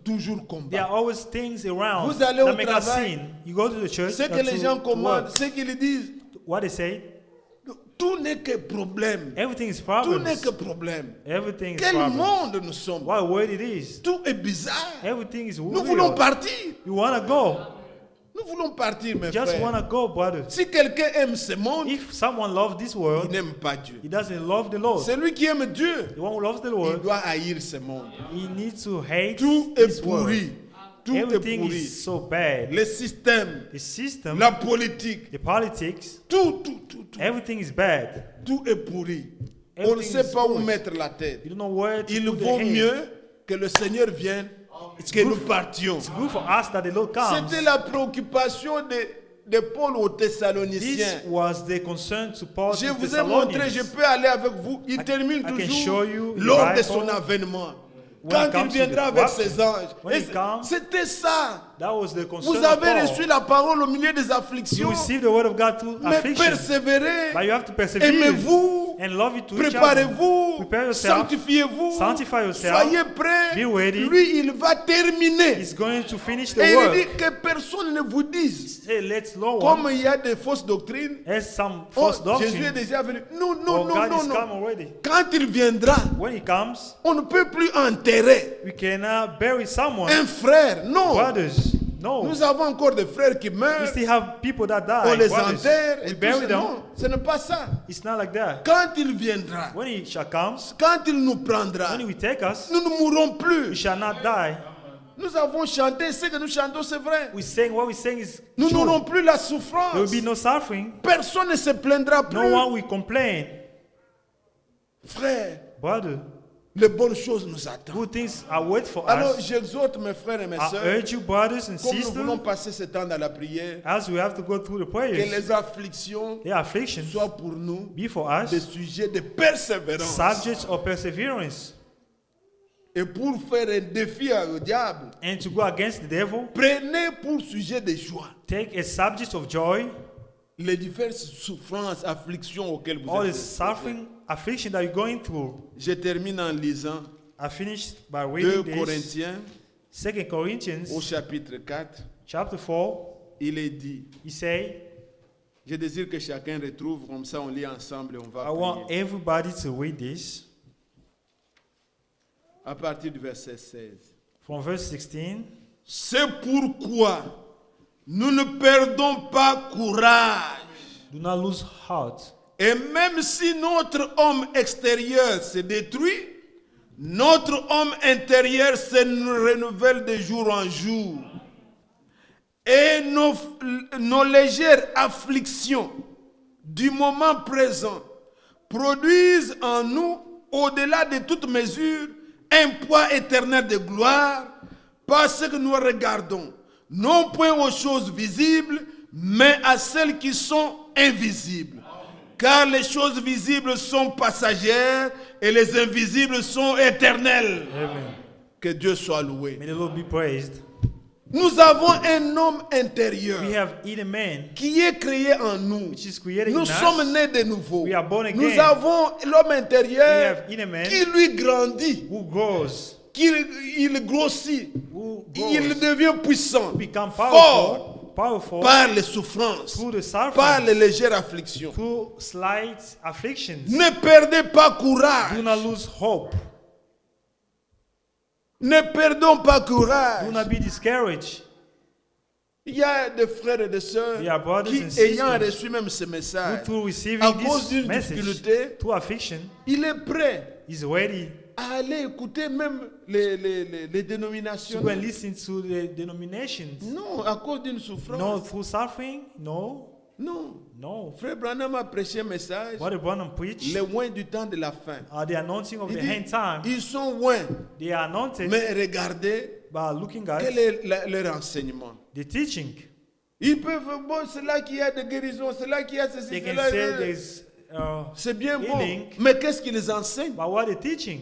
toujours There combat. are always things around Vous allez au that make us travail. sin. You go to the church, Ce que les gens to commandent, work. ce qu'ils disent, What they say, tout n'est que problème. everything is Tout n'est problems. que problème. Everything is Quel problems. monde nous sommes. What a word it is. Tout est bizarre. Everything is Nous voulons weird. partir. You want to go. Nous voulons partir, mes Just want frères. to go, brother. Si quelqu'un aime ce monde, If someone loves this il world, n'aime pas Dieu. he doesn't love the Lord. Celui qui aime Dieu, The one who loves the il Lord, doit haïr ce monde. he needs to hate Tout est this world. pourri. Tout est Everything pourri. is so bad. Les systèmes, The system, la politique, the politics, tout everything is bad. est pourri. On ne Everything sait is pas où worse. mettre la tête. You don't know where to Il put the vaut head. mieux que le Seigneur vienne, que nous partions. It's good for us that the Lord comes. C'était la préoccupation de Paul aux This Thessaloniciens. was the concern to Paul Je to vous ai montré, je Thessalonians. peux aller avec vous. Il termine I can toujours show you the lors de Bible. son avènement. When Quand it il comes to viendra the avec rapture, ses anges. when Et he comes, c'était ça. That was the concern Vous of avez Paul. reçu la parole au milieu des You afflictions. receive the word of God through Mais affliction. persévérez. But you have to persevere. Aimez-vous. and love it to each other. Préparez-vous. Prepare yourself. Sanctifiez-vous. Sanctify yourself. Soyez prêts. Be ready. Lui, il va terminer. He's going to finish the Et il work. dit que personne ne vous dise, Say, let's no one, comme il y a des fausses doctrines, as some oh, false Jésus est doctrine, déjà venu. Non, non, or non, God non, is non. come already. Quand il viendra, When he comes, on ne peut plus enterrer we cannot bury someone. un frère. Non. Brothers, no. Nous avons encore des frères qui We meurent. still have people that die. On les brothers. enterre We et tout bury ça. them. Non, ce n'est pas ça. It's not like that. Quand il viendra, When he shall come, quand il nous prendra, when he will take us, nous ne mourrons we plus. shall not die. Nous avons chanté, ce que nous chantons, c'est vrai. We sing what we sing is Nous true. n'aurons plus la There will souffrance. be no suffering. Personne ne se plaindra No plus. one will complain. Frère, Brother, les bonnes choses nous attendent. good things are wait for Alors us. j'exhorte mes frères et mes I sœurs, urge you, brothers and comme nous voulons sisters, passer ce temps dans la prière, as we have to go through the que prayers, les afflictions the afflictions soient pour nous be for des us sujets de persévérance. subjects of perseverance, Et pour faire un défi au diable, and to go against the devil, prenez pour sujet de joie take a subject of joy, les diverses souffrances, afflictions auxquelles vous all the êtes. suffering, affliction that you're going through. Je termine en lisant I finished by 2 reading this. Corinthiens 2 Corinthians au chapitre 4. chapter 4, Il est dit, he say, je désire que chacun retrouve, comme ça on lit ensemble et on va I want prier. everybody to read this À partir du verset 16. from verse 16. C'est pourquoi nous ne perdons pas courage. Do not lose heart. Et même si notre homme extérieur se détruit, notre homme intérieur se renouvelle de jour en jour. Et nos légères afflictions du moment présent produisent en nous, au-delà de toute mesure, un poids éternel de gloire, parce que nous regardons, non point aux choses visibles, mais à celles qui sont invisibles. Car les choses visibles sont passagères et les invisibles sont éternelles. Amen. Que Dieu soit loué. May the Lord be praised. Nous avons un homme intérieur We have in a man qui est créé en nous. which is created Nous in sommes us. nés de nouveau. We are born again. Nous avons l'homme We intérieur have in a man qui lui grandit, who grows, il grossit, who il grows, devient puissant, become fort powerful par les souffrances, through the par les suffering, légères afflictions. through slight afflictions. Ne perdez pas Do courage. not lose hope. Ne perdons pas Do courage. not be discouraged. Il y a des frères et des sœurs We are brothers qui, and ayant sisters reçu même ce Who message, through receiving à cause this d'une message, difficulté, through affliction, il est prêt is ready à aller écouter même les to dénominations. go and listen to the denominations. Non, à cause d'une No, souffrance. through suffering, no, Non. no. Frère Branham a prêché un message, What the Branham preach loin du temps de la fin. are the anointing of Il the dit, end time. ils sont loin, They are anointed mais regardez by looking quel at est leur enseignement. the teaching. Ils peuvent, bon, c'est là qu'il y a des guérisons, c'est là qu'il y a ceci, They c'est can là. say there's, C'est bien bon. healing. Mais qu'est-ce qu'ils enseignent? but what the teaching?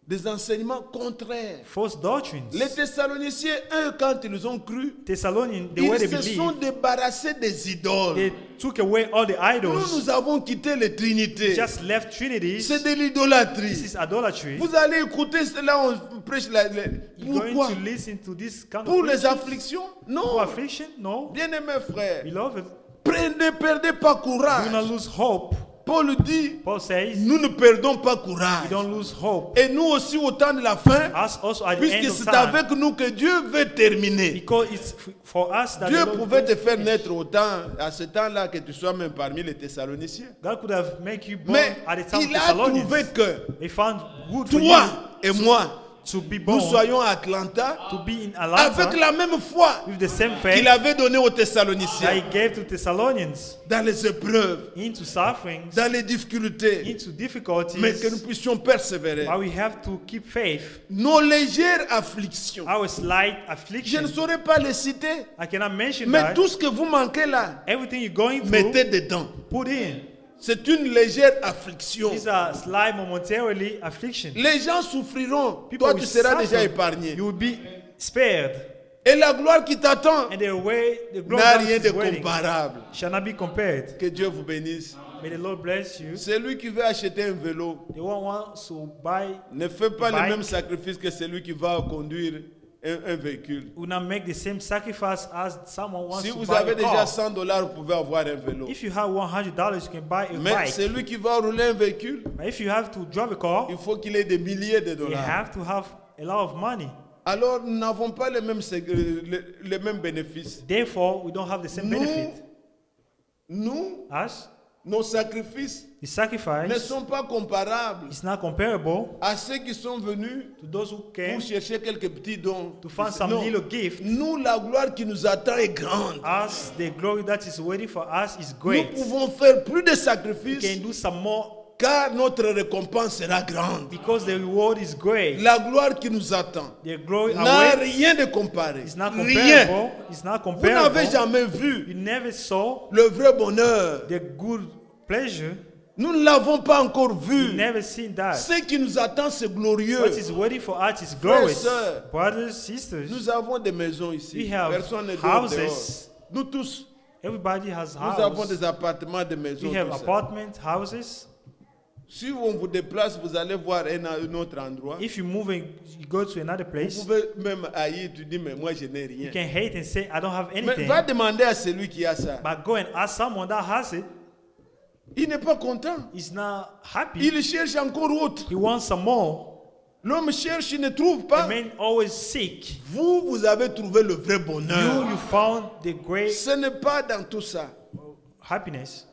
Des enseignements contraires. False doctrines. Les Thessaloniciens, eux, quand ils ont cru, Thessalonians, the way they ils se sont believe, débarrassés des idoles. they took away all the idols, Nous avons quitté les trinités. just left Trinity. C'est de This l'idolâtrie. is idolatry. Vous allez écouter cela, on prêche You're pourquoi? going to listen to this kind Pour of les preaching? afflictions? For Non. affliction? No. Bien-aimés frères, Beloved, ne perdez pas do not courage. lose hope. Paul dit, Paul says, nous ne perdons pas we courage. don't lose hope. Et nous aussi au temps de la fin, Us also at the end puisque of c'est time. avec nous que Dieu veut terminer. Because it's for us that Dieu the Lord pouvait te will faire finish. naître autant, à ce temps-là, que tu sois même parmi les Thessaloniciens. God could have made you born Mais at the time of il a trouvé Thessalonians. que He found good for toi you et moi, to be nous born, soyons à Atlanta to be in Atlanta avec la même foi with the same faith qu'il avait donnée aux that Thessaloniciens. he gave to Thessalonians Dans les épreuves, into sufferings, dans les difficultés, into difficulties. mais que nous puissions persévérer. But we have to keep faith. Nos légères afflictions, Our slight je affliction, ne saurais pas les citer, I cannot mention mais that. tout ce que vous manquez là, Everything you're going through, mettez dedans. put in. C'est une légère affliction. These are slight momentarily affliction. Les gens souffriront. People Toi, will tu seras suffer. déjà épargné. You will be spared. Et la gloire qui t'attend And the glory n'a that rien de is waiting comparable. shall not be compared. Que Dieu vous bénisse. May the Lord bless you. Celui qui veut acheter un vélo The one wants to buy ne fait pas le Bike. même sacrifice que celui qui va conduire un véhicule. will not make the same sacrifice as someone wants Si to vous buy avez a déjà car. $100, vous pouvez avoir un vélo. If you have $100, you can buy a Mais bike. celui qui va rouler un véhicule, But if you have to drive a car, il faut qu'il ait des milliers de you dollars. have to have a lot of money. Alors, nous n'avons pas les mêmes bénéfices. Therefore, we don't have the same Nous, benefit. nous, As nos sacrifices the ne sacrifice sont pas comparables is not comparable à ceux qui sont venus to those who came pour chercher quelques petits dons. to find some Non. little gift. Nous, la gloire qui nous attend est grande. As the glory that is waiting for us is Nous great. pouvons faire plus de We sacrifices can do some more car notre récompense sera grande. because the reward is great. La gloire qui nous attend The glory n'a awaits. rien de comparé. It's not Rien. comparable. It's not Vous n'avez comparable. jamais vu You never saw le vrai bonheur. the good pleasure. Nous ne l'avons pas encore You vu. never seen that. Ce qui nous attend, c'est glorieux. What is waiting for us is Frères et glorious. sœurs, Brothers, sisters, Nous avons des maisons ici. we have Personne ne dort houses. dehors. Nous tous, Everybody has nous avons houses. des appartements, des maisons. We have tout ça. apartment houses. Si on vous déplace, vous allez voir un autre endroit. If you move and you go to another Vous place, pouvez même haïr, tu dis, mais moi je n'ai rien. you can hate and say, I don't have Mais anything. va demander à celui qui a ça. But go and ask someone that has it. Il n'est pas content. He's not happy. Il cherche encore autre. He wants some more. L'homme cherche, il ne trouve The pas. man always seek. Vous avez trouvé le vrai bonheur. You found the great Ce n'est pas dans tout ça. happiness.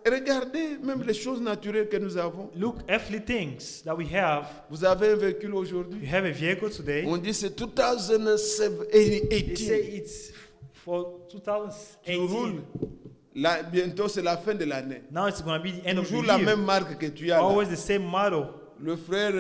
Regardez même les choses naturelles que nous avons. Look, earthly things that we have. Vous avez un véhicule You aujourd'hui. have a vehicle today. On dit c'est They say 2018. it's for Tu 2018. roules. Là, bientôt c'est la fin de l'année. Now it's going to be the end of Toujours the la year. même marque que tu as là. Always the same model. Le frère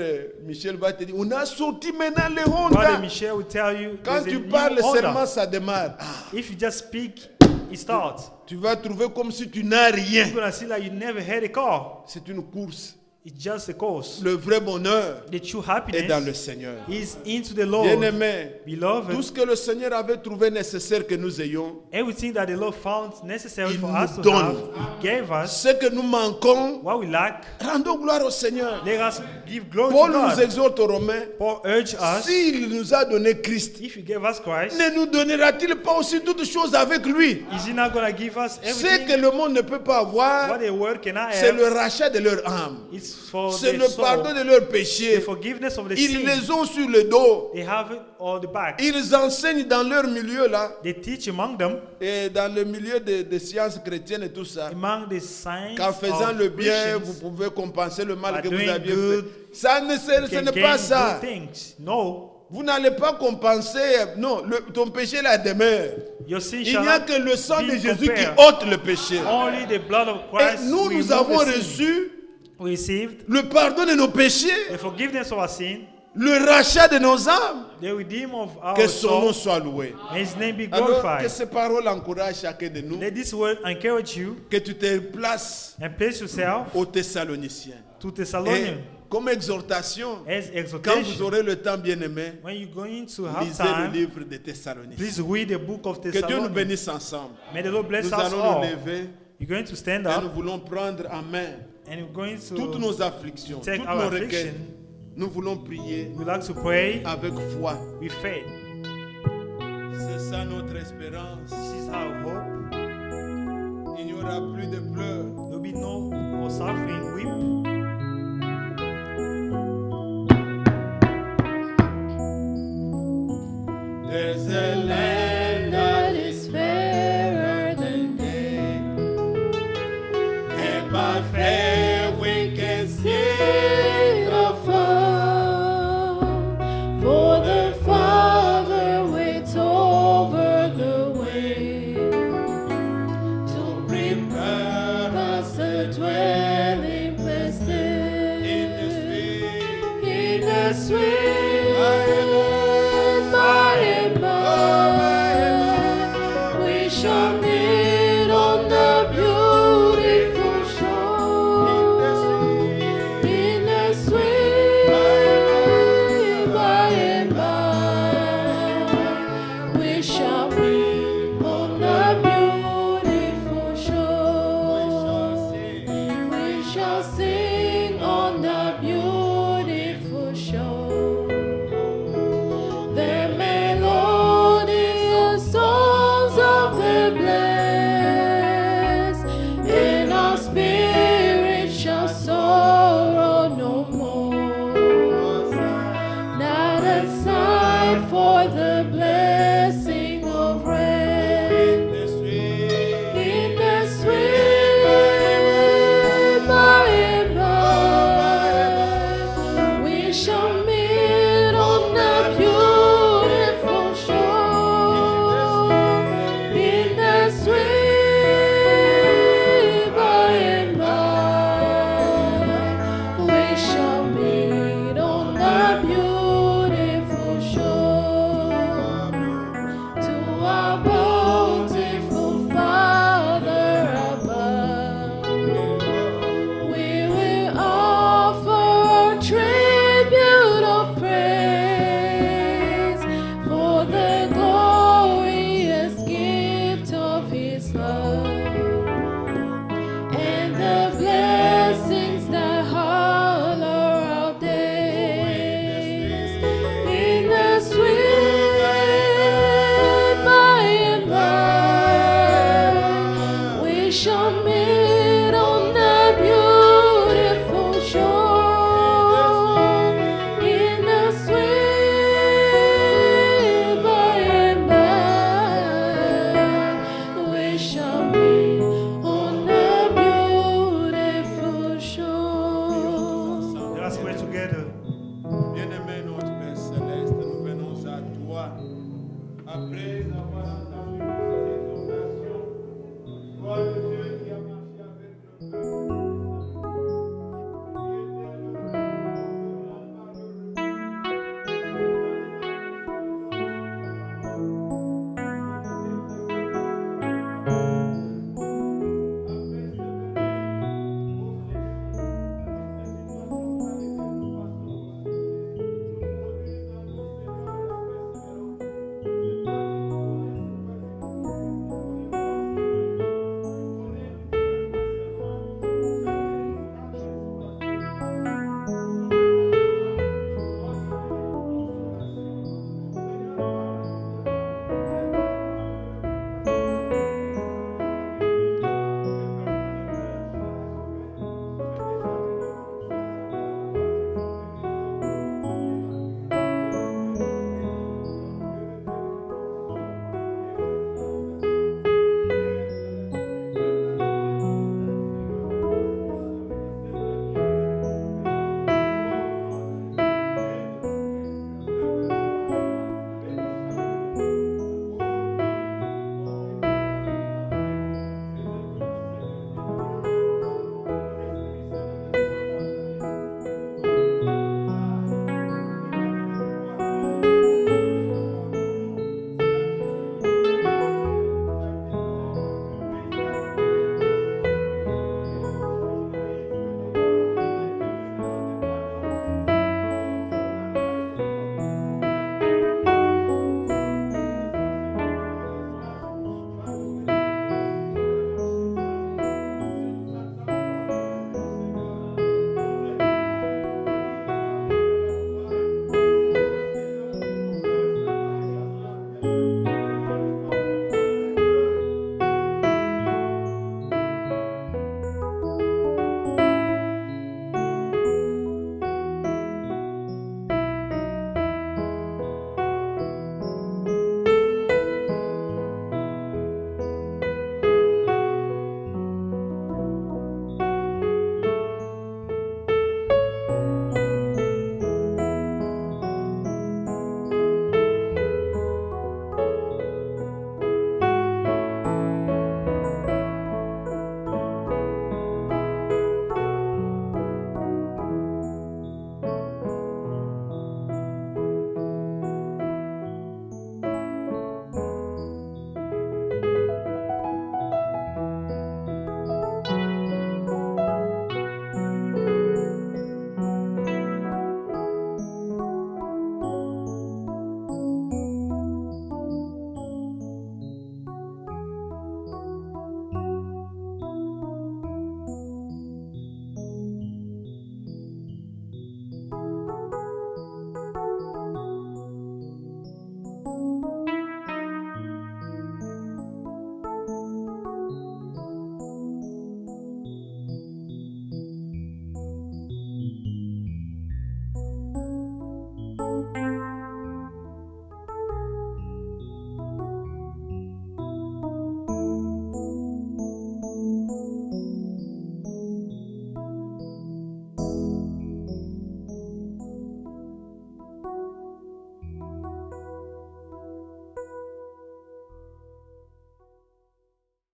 Michel va te dire, on a sorti maintenant les Brother Honda. Michel will tell you Quand there's a tu new parles Honda. seulement, ça démarre. Ah, If you just speak, it starts. tu vas trouver comme si tu n'as rien. You're going to see like you never had a car. C'est une course. It's just a course. Le vrai bonheur The true est dans le happiness Seigneur. is into the Lord. Bien-aimé, tout Beloved, ce que le Seigneur avait trouvé nécessaire que nous ayons, everything that the Lord found necessary Il for nous us to donne. have, He gave us. ce que nous manquons, What we lack, rendons gloire au Seigneur. let us give glory Paul to nous God. exhorte aux Romains, Paul urged us, s'il nous a donné Christ, if He gave us Christ, ne nous donnera-t-il pas aussi toutes choses avec lui? is He not going to give us Ce everything? que le monde ne peut pas avoir, What the world cannot c'est have, le rachat de leur âme. it's for C'est the le soul, pardon de leurs the péchés. forgiveness of the Ils sin. les ont sur le dos. They have it on the back. Ils enseignent dans leur milieu là, They teach among them, et dans le milieu des sciences chrétiennes et tout ça. among the signs Qu'en faisant of le bien, vous Christians, pouvez compenser le mal by que vous doing aviez good, fait. Ça ne, ce can n'est gain pas ça. good things. No, Vous n'allez pas compenser. Non, ton péché là demeure. your sin Il shall n'y a not que le sang be de Jésus qui compared. ôte le péché. Only the blood of Et Christ nous, will nous remove avons the sin. reçu We received le pardon de nos péchés, the forgiveness of our sin, le rachat de nos âmes. the redeem of our Que son nom soul, soit loué. and His name be Alors, que glorified. ces paroles encouragent chacun de nous. Let this word encourage you Que tu te places and place yourself aux Thessaloniciens. to Et Thessalonians comme exhortation, as quand vous exhortation. aurez le temps, bien-aimé, When you're going to have lisez le time, livre de Thessaloniciens. please read the book of Que Dieu nous Thessalonians. bénisse ensemble. May the Lord bless Nous us allons nous all. lever You're going to stand et nous up voulons prendre en main and you're going toutes to nos afflictions, take toutes our nos requêtes. affliction. Nous voulons prier We like to pray avec foi. with faith. C'est ça notre espérance. This is our hope. Il n'y aura plus de pleurs. There will be no more suffering, weep. There's a land that is fairer than day, and by faith we can see it afar. For the Father waits over the way to prepare us a dwelling place there. in the sweet In the sweet by and by and by. Après avoir